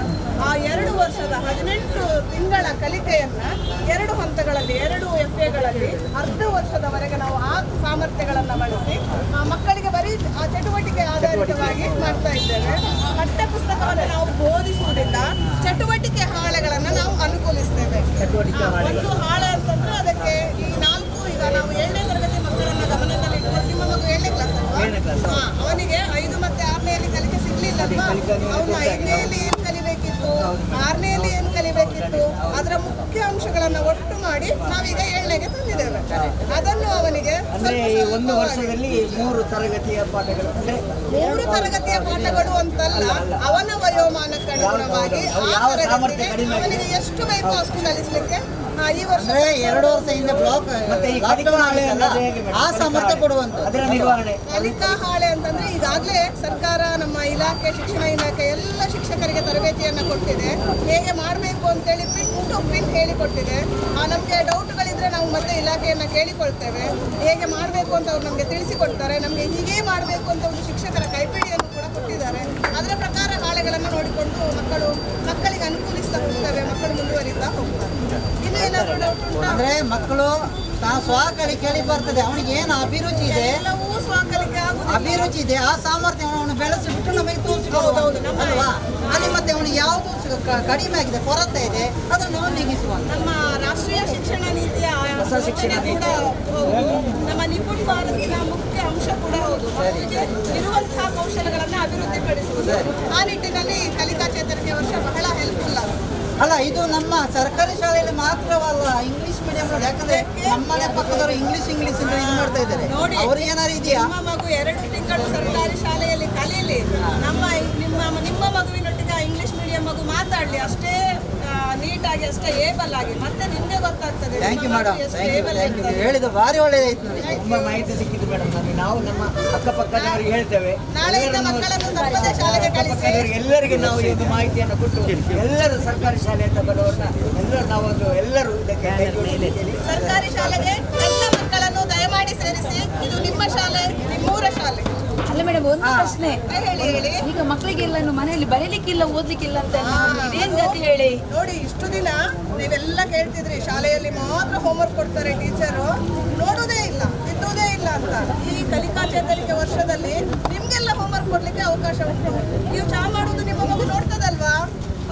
[SPEAKER 4] ಆ 2 ವರ್ಷದ 18 ತಿಂಗಳ ಕಲಿಕೆಯನ್ನ 2 ಹಂತಗಳಲ್ಲಿ 2 FAಗಳಲ್ಲಿ ಅರ್ಧ ವರ್ಷದವರೆಗೆ ನಾವು ಆ ಸಾಮರ್ಥ್ಯಗಳನ್ನ ಬಳಸಿ ಮಕ್ಕಳಿಗೆ ಬರೀ ಆ ಚಟುವಟಿಕೆ ಆಧಾರಿತವಾಗಿ ಮಾಡ್ತಾ ಇದ್ದೇವೆ. ಪಠ್ಯ ಪುಸ್ತಕವನ್ನು ನಾವು ಬೋಧಿಸುವುದಿಲ್ಲ, ಚಟುವಟಿಕೆ ಹಾಳೆಗಳನ್ನು ನಾವು ಅನುಕೂಲಿಸ್ತೇವೆ. ಒಂದು ಹಾಳೆ ಅಂತಂದ್ರೆ ಅದಕ್ಕೆ ಈ 4 ಈಗ ನಾವು 7ನೇ ತರಗತಿ ಮಕ್ಕಳನ್ನ ಗಮನದಲ್ಲಿ ಇಟ್ಕೊಂಡು, ನಿಮ್ಮ ಮಗು 7ನೇ ಕ್ಲಾಸ್ ಅಲ್ವಾ? ಅವನಿಗೆ 5 ಮತ್ತೆ 6ನೇಯಲ್ಲಿ ಕಲಿಕೆ ಸಿಗ್ಲಿಲ್ಲಲ್ವಾ? ಅವನು 5ನೇಯಲ್ಲಿ ಏನು ಕಲಿಬೇಕಿತ್ತು, 6ನೇಯಲ್ಲಿ ಏನು ಕಲಿಬೇಕಿತ್ತು, ಅದರ ಮುಖ್ಯ ಅಂಶಗಳನ್ನ ಒಟ್ಟು ಮಾಡಿ ನಾವೀಗ 7ನೇಗೆ ತಂದಿದ್ದೇವೆ. ಅದನ್ನು ಅವನಿಗೆ
[SPEAKER 6] ಒಂದು ವರ್ಷದಲ್ಲಿ 3 ತರಗತಿಯ ಪಾಠಗಳು,
[SPEAKER 4] 3 ತರಗತಿಯ ಪಾಠಗಳು ಅಂತಲ್ಲ, ಅವನ ವಯೋಮಾನಕ್ಕೆ ಅನುಗುಣವಾಗಿ ಅವನಿಗೆ ಎಷ್ಟು ಬೇಕೋ ಅಷ್ಟು ಕಲಿಸ್ಲಿಕ್ಕೆ ಈ ವರ್ಷ
[SPEAKER 3] 2 ವರ್ಷ ಹಿಂದೆ ಬ್ಲಾಕ್ ಆ ಸಾಮರ್ಥ್ಯ ಕೊಡುವಂತ
[SPEAKER 4] ಕಲಿಕಾ ಹಾಳೆ ಅಂತಂದ್ರೆ ಈಗಾಗಲೇ ಸರ್ಕಾರ, ನಮ್ಮ ಇಲಾಖೆ, ಶಿಕ್ಷಣ ಇಲಾಖೆ ಎಲ್ಲ ಶಿಕ್ಷಕರಿಗೆ ತರಬೇತಿಯನ್ನು ಕೊಟ್ಟಿದೆ. ಹೇಗೆ ಮಾಡಬೇಕು ಅಂತೇಳಿ ಪಿನ್ ಟು ಪಿನ್ ಹೇಳಿಕೊಟ್ಟಿದೆ. ನಮಗೆ ಡೌಟ್ಗಳಿದ್ರೆ ನಾವು ಮತ್ತೆ ಇಲಾಖೆಯನ್ನು ಕೇಳಿಕೊಳ್ತೇವೆ. ಹೇಗೆ ಮಾಡಬೇಕು ಅಂತ ಅವ್ರು ನಮಗೆ ತಿಳಿಸಿಕೊಡ್ತಾರೆ. ನಮಗೆ ಹೀಗೆ ಮಾಡಬೇಕು ಅಂತ ಒಂದು ಶಿಕ್ಷಕರ ಕೈಪಿಡಿಯನ್ನು ಕೂಡ ಕೊಟ್ಟಿದ್ದಾರೆ. ಅದರ ಪ್ರಕಾರ ಹಾಳೆಗಳನ್ನು ನೋಡಿಕೊಂಡು ಮಕ್ಕಳಿಗೆ ಅನುಕೂಲಿಸ್ತಾ ಹೋಗ್ತವೆ. ಮಕ್ಕಳು ಮುಂದುವರಿತಾ ಹೋಗ್ತಾರೆ. ಇನ್ನು ಏನಾದರೂ ಡೌಟ್ ಉಂಟಾ?
[SPEAKER 3] ಅಂದ್ರೆ ಮಕ್ಕಳು ತಾನು ಸ್ವಕಲಿಕೆಯಲ್ಲಿ ಬರ್ತದೆ, ಅವನಿಗೆ ಏನು ಅಭಿರುಚಿ ಇದೆ,
[SPEAKER 4] ಎಲ್ಲವೂ ಸ್ವಕಲಿಕೆ ಆಗುವುದಿಲ್ಲ.
[SPEAKER 3] ಅಭಿರುಚಿ ಇದೆ, ಆ ಸಾಮರ್ಥ್ಯವನ್ನು ಅವನು ಬೆಳೆಸಿಬಿಟ್ಟು ನಮಗೆ ತೋರಿಸಿಕೊಡುವ ಅಲ್ವಾ? ಅಲ್ಲಿ ಮತ್ತೆ ಅವನಿಗೆ ಯಾವುದು ಕಡಿಮೆ ಆಗಿದೆ, ಕೊರತೆ ಇದೆ, ಅದನ್ನು ನಾವು ನೀಗಿಸುವ.
[SPEAKER 4] ನಮ್ಮ ರಾಷ್ಟ್ರೀಯ ಶಿಕ್ಷಣ ನೀತಿಯ ಹೊಸ ಶಿಕ್ಷಣ ಕೂಡ ನಮ್ಮ ನಿಪುಣ ಭಾರತಿನ ಮುಖ್ಯ ಅಂಶ ಕೂಡ ಹೌದು. ಮಕ್ಕಳಿಗೆ ಇರುವಂತಹ ಕೌಶಲ್ಯಗಳನ್ನು ಅಭಿವೃದ್ಧಿಪಡಿಸುವುದು. ಆ ನಿಟ್ಟಿನಲ್ಲಿ ಕಲಿಕಾ ಚೇತರಿಕೆ ವರ್ಷ ಬಹಳ ಹೆಲ್ಪ್ಫುಲ್ ಆಗುತ್ತೆ.
[SPEAKER 3] ಅಲ್ಲ, ಇದು ನಮ್ಮ ಸರ್ಕಾರಿ ಶಾಲೆಯಲ್ಲಿ ಮಾತ್ರವಲ್ಲ, ಇಂಗ್ಲಿಷ್ ಮೀಡಿಯಂ. ಯಾಕಂದ್ರೆ ನಮ್ಮನೆ ಪಕ್ಕದವರು ಇಂಗ್ಲಿಷ್ ಇದು ಮಾಡ್ತಾ ಇದ್ದಾರೆ.
[SPEAKER 4] ನೋಡಿ,
[SPEAKER 3] ಅವ್ರಿಗೆ ಏನಾದ್ರು ಇದೆಯಾ?
[SPEAKER 4] ನಿಮ್ಮ ಮಗು 2 ತಿಂಗಳು ಸರ್ಕಾರಿ ಶಾಲೆಯಲ್ಲಿ ಕಲೀಲಿ, ನಿಮ್ಮ ಮಗುವಿನೊಟ್ಟಿಗೆ ಇಂಗ್ಲಿಷ್ ಮೀಡಿಯಂ ಮಗು ಮಾತಾಡ್ಲಿ, ಅಷ್ಟೇ ನೀಟಾಗಿ, ಅಷ್ಟೇ ಏಬಲ್ ಆಗಿ, ಮತ್ತೆ ನಿಮ್ಗೆ ಗೊತ್ತಾಗ್ತದೆ.
[SPEAKER 3] ಥ್ಯಾಂಕ್ ಯು ಮೇಡಮ್, ಹೇಳಿದ ಭಾರಿ ಒಳ್ಳೆಯದಾಯ್ತು. ನನಗೆ
[SPEAKER 6] ತುಂಬಾ ಮಾಹಿತಿ ಸಿಕ್ಕಿದ್ದು ಮೇಡಮ್. ನಾವು ನಮ್ಮ ಅಕ್ಕಪಕ್ಕದವರಿಗೆ ಹೇಳ್ತೇವೆ,
[SPEAKER 4] ನಾಳೆಯಿಂದ ಮಕ್ಕಳನ್ನು ತಪ್ಪದೆ ಶಾಲೆಗೆ ಕಳಿಸಿ.
[SPEAKER 6] ಎಲ್ಲರಿಗೆ ನಾವು ಈ ಒಂದು ಮಾಹಿತಿಯನ್ನು ಕೊಟ್ಟು ಎಲ್ಲರೂ ಸರ್ಕಾರಿ ಶಾಲೆ ಅಂತ ಬರೋರನ್ನ ಎಲ್ಲರೂ ಇದಕ್ಕೆ
[SPEAKER 4] ಸರ್ಕಾರಿ ಶಾಲೆಗೆ ಎಲ್ಲ ಮಕ್ಕಳನ್ನು ದಯಮಾಡಿ ಸೇರಿಸಿ. ಇದು ನಿಮ್ಮ ಶಾಲೆ, ನಿಮ್ಮೂರ ಶಾಲೆ.
[SPEAKER 12] ಅಲ್ಲ ಮೇಡಮ್, ಒಂದು ಪ್ರಶ್ನೆ.
[SPEAKER 4] ಹೇಳಿ.
[SPEAKER 12] ಈಗ ಮಕ್ಕಳಿಗೆಲ್ಲ ಮನೆಯಲ್ಲಿ ಬರೀಲಿಕ್ಕಿಲ್ಲ, ಓದ್ಲಿಕ್ಕಿಲ್ಲ ಅಂತ ಇದೇನ್ ಗತಿ ಹೇಳಿ?
[SPEAKER 4] ನೋಡಿ, ಇಷ್ಟು ದಿನ ನೀವೆಲ್ಲ ಕೇಳ್ತಿದ್ರಿ, ಶಾಲೆಯಲ್ಲಿ ಮಾತ್ರ ಹೋಮ್ವರ್ಕ್ ಕೊಡ್ತಾರೆ ಟೀಚರು, ನೋಡೋದೇ ಇಲ್ಲ, ತಿದ್ದುವುದೇ ಇಲ್ಲ ಅಂತ. ಈ ಕಲಿಕಾ ಚೇತರಿಕೆ ವರ್ಷದಲ್ಲಿ ನಿಮ್ಗೆಲ್ಲ ಹೋಮ್ವರ್ಕ್ ಕೊಡ್ಲಿಕ್ಕೆ ಅವಕಾಶ ಉಂಟು. ನೀವು ಚಾ ಮಾಡುವುದು ನಿಮ್ಮ ಮಗು ನೋಡ್ತದಲ್ವಾ?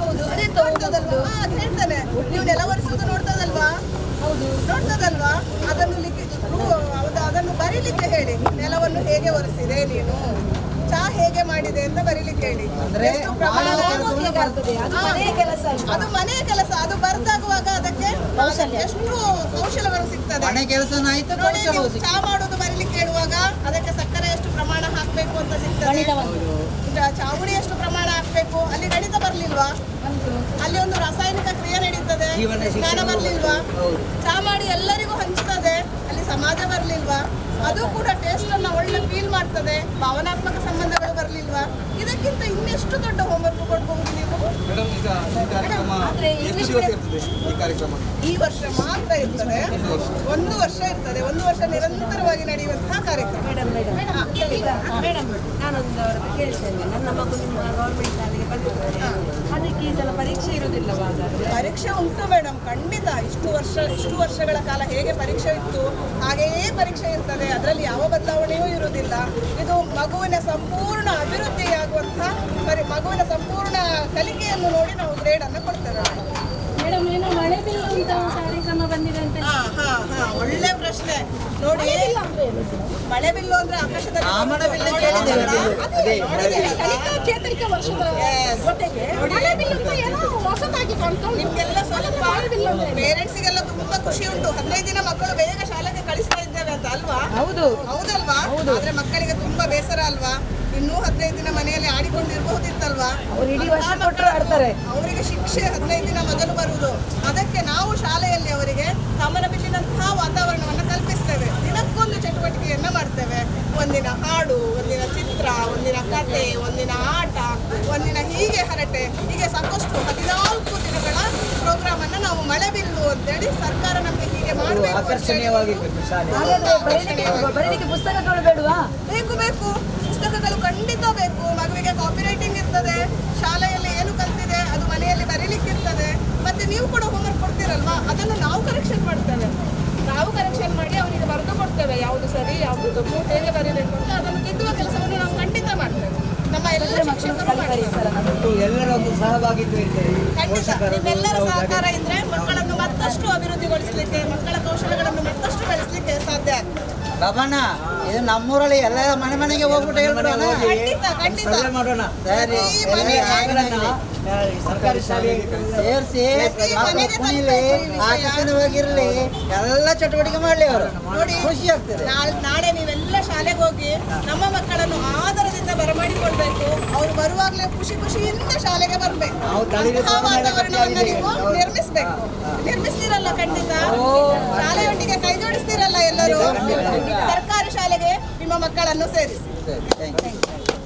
[SPEAKER 4] ಹೌದು, ಅದೇ ನೋಡ್ತದಲ್ವಾ? ಅದು ಹೇಳ್ತಾನೆ, ನೀವು ನೆಲ ಒರೆಸುವುದು ನೋಡ್ತದಲ್ವಾ? ಹೌದು, ನೋಡ್ತದಲ್ವಾ? ಅದನ್ನು ಬರೀಲಿಕ್ಕೆ ಹೇಳಿ. ನೆಲವನ್ನು ಹೇಗೆ ಒರೆಸಿದೆ ನೀನು, ಚಾ ಹೇಗೆ ಮಾಡಿದೆ ಅಂತ ಬರೀಲಿಕ್ಕೆ ಹೇಳಿ. ಅದು ಮನೆಯ ಕೆಲಸ. ಅದು ಬರ್ದಾಗುವಾಗ ಅದಕ್ಕೆ ಎಷ್ಟು ಕೌಶಲಗಳು ಸಿಗ್ತದೆ. ನೋಡಿ, ಚಾ ಮಾಡೋದು ಬರೀಲಿಕ್ಕೆ ಹೇಳುವಾಗ ಅದಕ್ಕೆ ಸಕ್ಕರೆ ಎಷ್ಟು ಪ್ರಮಾಣ ಹಾಕಬೇಕು ಅಂತ ಸಿಗ್ತದೆ. ಚಾವಣಿ ಎಷ್ಟು ಪ್ರಮಾಣ ಹಾಕಬೇಕು, ಅಲ್ಲಿ ಗಣಿತ ಬರ್ಲಿಲ್ವಾ? ಅಲ್ಲಿ ಒಂದು ರಾಸಾಯನಿಕ ಕ್ರಿಯೆ ನಡೀತದೆ, ಜ್ಞಾನ ಬರ್ಲಿಲ್ವಾ? ಚಾ ಮಾಡಿ ಎಲ್ಲರಿಗೂ ಹಂಚ್ತದೆ, ಅಲ್ಲಿ ಸಮಾಜ ಬರ್ಲಿಲ್ವಾ? ಅದು ಕೂಡ ಟೇಸ್ಟ್ ಅನ್ನ ಒಳ್ಳೆ ಫೀಲ್ ಮಾಡ್ತದೆ, ಭಾವನಾತ್ಮಕ ಸಂಬಂಧಗಳು ಬರ್ಲಿಲ್ವಾ? ಇದಕ್ಕಿಂತ ಇನ್ನೆಷ್ಟು ದೊಡ್ಡ ಹೋಮ್ವರ್ಕ್ ಕೊಡ್ಬಹುದು ನೀವು?
[SPEAKER 1] ಮೇಡಮ್, ಈಗ ಈ ಕಾರ್ಯಕ್ರಮ ಎಷ್ಟು ದಿವಸ ಇರ್ತದೆ? ಈ ಕಾರ್ಯಕ್ರಮ
[SPEAKER 4] ಈ ವರ್ಷ ಮಾತ್ರ ಇರ್ತದೆ, 1 ವರ್ಷ ಇರ್ತದೆ. 1 ವರ್ಷ ನಿರಂತರವಾಗಿ ನಡೆಯುವಂತಹ ಕಾರ್ಯಕ್ರಮ.
[SPEAKER 12] ಮೇಡಮ್, ನಾನೊಂದು ಅವ್ರ ಕೇಳ್ತೇನೆ. ನನ್ನ ಮಗು ನಿಮ್ಮ ಗೌರ್ಮೆಂಟ್ ಶಾಲೆಗೆ ಬಂದಿದ್ದಾರೆ, ಅದಕ್ಕೆ ಈ ಸಲ ಪರೀಕ್ಷೆ ಇರುವುದಿಲ್ಲವಾ?
[SPEAKER 4] ಪರೀಕ್ಷೆ ಉಂಟು ಮೇಡಮ್, ಖಂಡಿತ. ಇಷ್ಟು ವರ್ಷಗಳ ಕಾಲ ಹೇಗೆ ಪರೀಕ್ಷೆ ಇತ್ತು ಹಾಗೆಯೇ ಪರೀಕ್ಷೆ ಇರ್ತದೆ. ಅದರಲ್ಲಿ ಯಾವ ಬದಲಾವಣೆಯೂ ಇರುವುದಿಲ್ಲ. ಇದು ಮಗುವಿನ ಸಂಪೂರ್ಣ ಅಭಿವೃದ್ಧಿಯಾಗುವಂತಹ ಮಗುವಿನ ಸಂಪೂರ್ಣ ಕಲಿಕೆಯನ್ನು ನೋಡಿ ನಾವು ಗ್ರೇಡ್ ಅನ್ನು ಕೊಡ್ತೇವೆ.
[SPEAKER 5] ಮೇಡಮ್, ಏನೋ ಮಳೆ ಬೀಳುವಂತ ಕಾರ್ಯಕ್ರಮ ಬಂದಿದೆ ಅಂತ.
[SPEAKER 4] ಒಳ್ಳೆ ಪ್ರಶ್ನೆ ನೋಡಿ. ಮಳೆ ಬಿಲ್ಲು ಅಂದ್ರೆ ಆಕಾಶದಲ್ಲಿ ಚೇತರಿಕೆ ವರ್ಷದ ಜೊತೆಗೆ ಮಳೆ ಬಿಲ್ಲು ಅಂತ ಏನೋ ಹೊಸದಾಗಿ ಕಾಣ್ತಾ ನಿಮ್ಗೆಲ್ಲ ಸ್ವಲ್ಪ ಪೇರೆಂಟ್ಸಿಗೆಲ್ಲ ತುಂಬಾ ಖುಷಿ ಉಂಟು. 15 ದಿನ ಮಕ್ಕಳು ಬೇಗ ಶಾಲೆಗೆ ಕಳಿಸ್ತಾ ಇದ್ದೇವೆ ಅಂತ ಅಲ್ವಾ? ಹೌದಲ್ವಾ? ಆದ್ರೆ ಮಕ್ಕಳಿಗೆ ತುಂಬಾ ಬೇಸರ ಅಲ್ವಾ? ಇನ್ನೂ 15 ದಿನ ಮನೆಯಲ್ಲಿ ಆಡಿಕೊಂಡಿರಬಹುದಿತ್ತಲ್ವಾ? ಅವರಿಗೆ ಶಿಕ್ಷೆ 15 ದಿನ ಮೊದಲು ಬರುವುದು. ಅದಕ್ಕೆ ನಾವು ಶಾಲೆಯಲ್ಲಿ ಅವರಿಗೆ ಗಮನಬಿದ್ದಂತಹ ವಾತಾವರಣವನ್ನು ಕಲ್ಪಿಸ್ತೇವೆ. ದಿನಕ್ಕೊಂದು ಚಟುವಟಿಕೆಯನ್ನ ಮಾಡ್ತೇವೆ. ಒಂದಿನ ಹಾಡು, ಒಂದಿನ ಚಿತ್ರ, ಒಂದಿನ ಕತೆ, ಒಂದಿನ ಆಟ, ಒಂದಿನ ಹೀಗೆ ಹರಟೆ, ಹೀಗೆ ಸಾಕಷ್ಟು 14 ದಿನಗಳ ಪ್ರೋಗ್ರಾಮ್ ಅನ್ನ ನಾವು ಮಳೆ ಬಿಲ್ಲು ಅಂತೇಳಿ ಸರ್ಕಾರ ನಮಗೆ ಹೀಗೆ ಮಾಡಬೇಕು.
[SPEAKER 12] ಪುಸ್ತಕಗಳು ಬೇಡವಾ?
[SPEAKER 4] ಬೇಕು. ಪುಸ್ತಕಗಳು ಖಂಡಿತ ಬೇಕು. ಮಗುವಿಗೆ ಕಾಪಿ ರೈಟಿಂಗ್ ಇರ್ತದೆ, ಶಾಲೆಯಲ್ಲಿ ಏನು ಕಲ್ತಿದೆ ಅದು ಮನೆಯಲ್ಲಿ ಬರೀಲಿಕ್ಕಿರ್ತದೆ. ಮತ್ತೆ ನೀವು ಕೂಡ ಹೋಮ್ವರ್ಕ್ ಕೊಡ್ತೀರಲ್ವಾ, ಅದನ್ನು ನಾವು ಕರೆಕ್ಷನ್ ಮಾಡ್ತೇವೆ. ನಾವು ಕರೆಕ್ಷನ್ ಮಾಡಿ ಅವನಿಗೆ ಬರೆದು ಕೊಡ್ತೇವೆ, ಯಾವುದು ಸರಿ ಯಾವುದು ತಪ್ಪು, ಹೇಗೆ ಬರೀಬೇಕು ಅಂತ. ಅದನ್ನು ತಿದ್ದುವ ಕೆಲಸವನ್ನು ನಾವು ಖಂಡಿತ ಮಾಡ್ತೇವೆ. ನಮ್ಮ ಎಲ್ಲ ಶಿಕ್ಷಕರು
[SPEAKER 6] ಎಲ್ಲರ ಒಂದು ಸಹಭಾಗಿತ್ವ ಇರ್ತದೆ.
[SPEAKER 4] ಖಂಡಿತ ನಿಮ್ಮೆಲ್ಲರ ಸಹಕಾರ ಇದ್ರೆ ಮಕ್ಕಳನ್ನು ಮತ್ತಷ್ಟು ಅಭಿವೃದ್ಧಿಗೊಳಿಸಲಿಕ್ಕೆ, ಮಕ್ಕಳ ಕೌಶಲ್ಯಗಳನ್ನು ಮತ್ತಷ್ಟು ಬೆಳೆಸಲಿಕ್ಕೆ ಸಾಧ್ಯ ಆಗ್ತದೆ.
[SPEAKER 3] ಬಾಬಣ್ಣ, ಇದು ನಮ್ಮೂರಲ್ಲಿ ಎಲ್ಲ ಮನೆಗೆ ಹೋಗ್ಬಿಟ್ಟು ಹೇಳ್ಬಿಡೋಣ, ಮಾಡೋಣ. ಸರಿ, ಸರ್ಕಾರಿ ಶಾಲೆ ಸೇರಿಸಿ ಕುಣಿಲಿ, ಆಕರ್ಷಣವಾಗಿರ್ಲಿ, ಎಲ್ಲ ಚಟುವಟಿಕೆ ಮಾಡ್ಲಿ. ಅವರು ಖುಷಿ ಆಗ್ತದೆ.
[SPEAKER 4] ನಾಳೆ ನೀವೆಲ್ಲ ಶಾಲೆಗೆ ಹೋಗಿ ನಮ್ಮ ಮಕ್ಕಳನ್ನು ಆದರದಿಂದ ಬರಮಾಡಿಕೊಳ್ಬೇಕು. ಅವ್ರು ಬರುವಾಗಲೇ ಖುಷಿಯಿಂದ ಶಾಲೆಗೆ ಬರ್ಬೇಕು. ವಾತಾವರಣವನ್ನು ನೀವು ನಿರ್ಮಿಸ್ತೀರಲ್ಲ? ಖಂಡಿತ ಶಾಲೆಯೊಟ್ಟಿಗೆ ಕೈ ಜೋಡಿಸ್ತೀರಲ್ಲ ಎಲ್ಲರೂ? ಸರ್ಕಾರಿ ಶಾಲೆಗೆ ನಿಮ್ಮ ಮಕ್ಕಳನ್ನು ಸೇರಿಸಿ.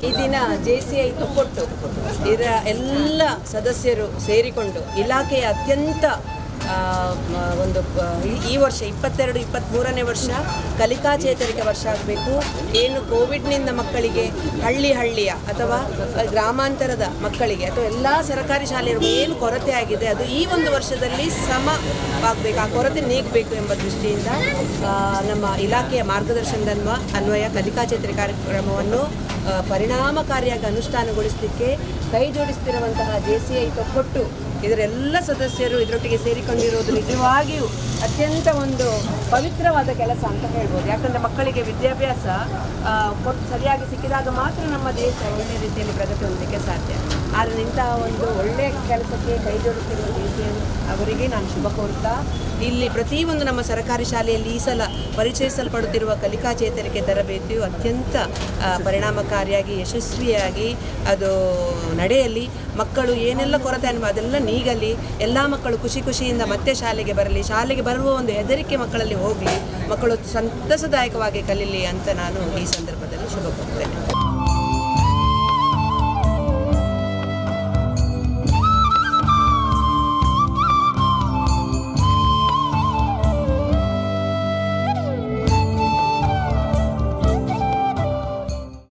[SPEAKER 12] ಈ ದಿನ JCI ತೊಕ್ಕೊಟ್ಟು ಇದರ ಎಲ್ಲ ಸದಸ್ಯರು ಸೇರಿಕೊಂಡು ಇಲಾಖೆಯ ಅತ್ಯಂತ ಈ ವರ್ಷ 22-23ನೇ ವರ್ಷ ಕಲಿಕಾ ಚೇತರಿಕೆ ವರ್ಷ ಆಗಬೇಕು. ಏನು ಕೋವಿಡ್ನಿಂದ ಮಕ್ಕಳಿಗೆ ಹಳ್ಳಿಯ ಅಥವಾ ಗ್ರಾಮಾಂತರದ ಮಕ್ಕಳಿಗೆ ಅಥವಾ ಎಲ್ಲ ಸರ್ಕಾರಿ ಶಾಲೆಯವರು ಏನು ಕೊರತೆ ಆಗಿದೆ ಅದು ಈ ಒಂದು ವರ್ಷದಲ್ಲಿ ಸಮವಾಗಬೇಕು, ಆ ಕೊರತೆ ನೀಗಬೇಕು ಎಂಬ ದೃಷ್ಟಿಯಿಂದ ನಮ್ಮ ಇಲಾಖೆಯ ಮಾರ್ಗದರ್ಶನದ ಅನ್ವಯ ಕಲಿಕಾ ಚೇತರಿಕೆ ಕಾರ್ಯಕ್ರಮವನ್ನು ಪರಿಣಾಮಕಾರಿಯಾಗಿ ಅನುಷ್ಠಾನಗೊಳಿಸಲಿಕ್ಕೆ ಕೈ ಜೋಡಿಸ್ತಿರುವಂತಹ JCI ತೊಕ್ಕೊಟ್ಟು ಇದರೆಲ್ಲ ಸದಸ್ಯರು ಇದರೊಟ್ಟಿಗೆ ಸೇರಿಕೊಂಡಿರೋದು ನಿಜವಾಗಿಯೂ ಅತ್ಯಂತ ಒಂದು ಪವಿತ್ರವಾದ ಕೆಲಸ ಅಂತ ಹೇಳ್ಬೋದು. ಯಾಕಂದರೆ ಮಕ್ಕಳಿಗೆ ವಿದ್ಯಾಭ್ಯಾಸ ಸರಿಯಾಗಿ ಸಿಕ್ಕಿದಾಗ ಮಾತ್ರ ನಮ್ಮ ದೇಶ ಒಳ್ಳೆಯ ರೀತಿಯಲ್ಲಿ ಪ್ರಗತಿ ಹೊಂದಲಿಕ್ಕೆ ಸಾಧ್ಯ. ಆದರೆ ಇಂತಹ ಒಂದು ಒಳ್ಳೆಯ ಕೆಲಸಕ್ಕೆ ಕೈ ಜೋಡಿಸಿರುವ JCI ಅವರಿಗೆ ನಾನು ಶುಭ ಕೋರುತ್ತಾ, ಇಲ್ಲಿ ಪ್ರತಿಯೊಂದು ನಮ್ಮ ಸರ್ಕಾರಿ ಶಾಲೆಯಲ್ಲಿ ಈ ಸಲ ಪರಿಚಯಿಸಲ್ಪಡುತ್ತಿರುವ ಕಲಿಕಾ ಚೇತರಿಕೆ ತರಬೇತಿಯು ಅತ್ಯಂತ ಪರಿಣಾಮಕಾರಿಯಾಗಿ ಯಶಸ್ವಿಯಾಗಿ ಅದು ನಡೆಯಲಿ. ಮಕ್ಕಳು ಏನೆಲ್ಲ ಕೊರತೆ ಅನ್ನುವ ಅದೆಲ್ಲ ನೀಗಲಿ. ಎಲ್ಲ ಮಕ್ಕಳು ಖುಷಿಯಿಂದ ಮತ್ತೆ ಶಾಲೆಗೆ ಬರಲಿ. ಶಾಲೆಗೆ ಬರುವ ಒಂದು ಹೆದರಿಕೆ ಮಕ್ಕಳಲ್ಲಿ ಹೋಗಲಿ. ಮಕ್ಕಳು ಸಂತಸದಾಯಕವಾಗಿ ಕಲೀಲಿ ಅಂತ ನಾನು ಈ ಸಂದರ್ಭದಲ್ಲಿ ಶುಭ ಕೋರುತ್ತೇನೆ.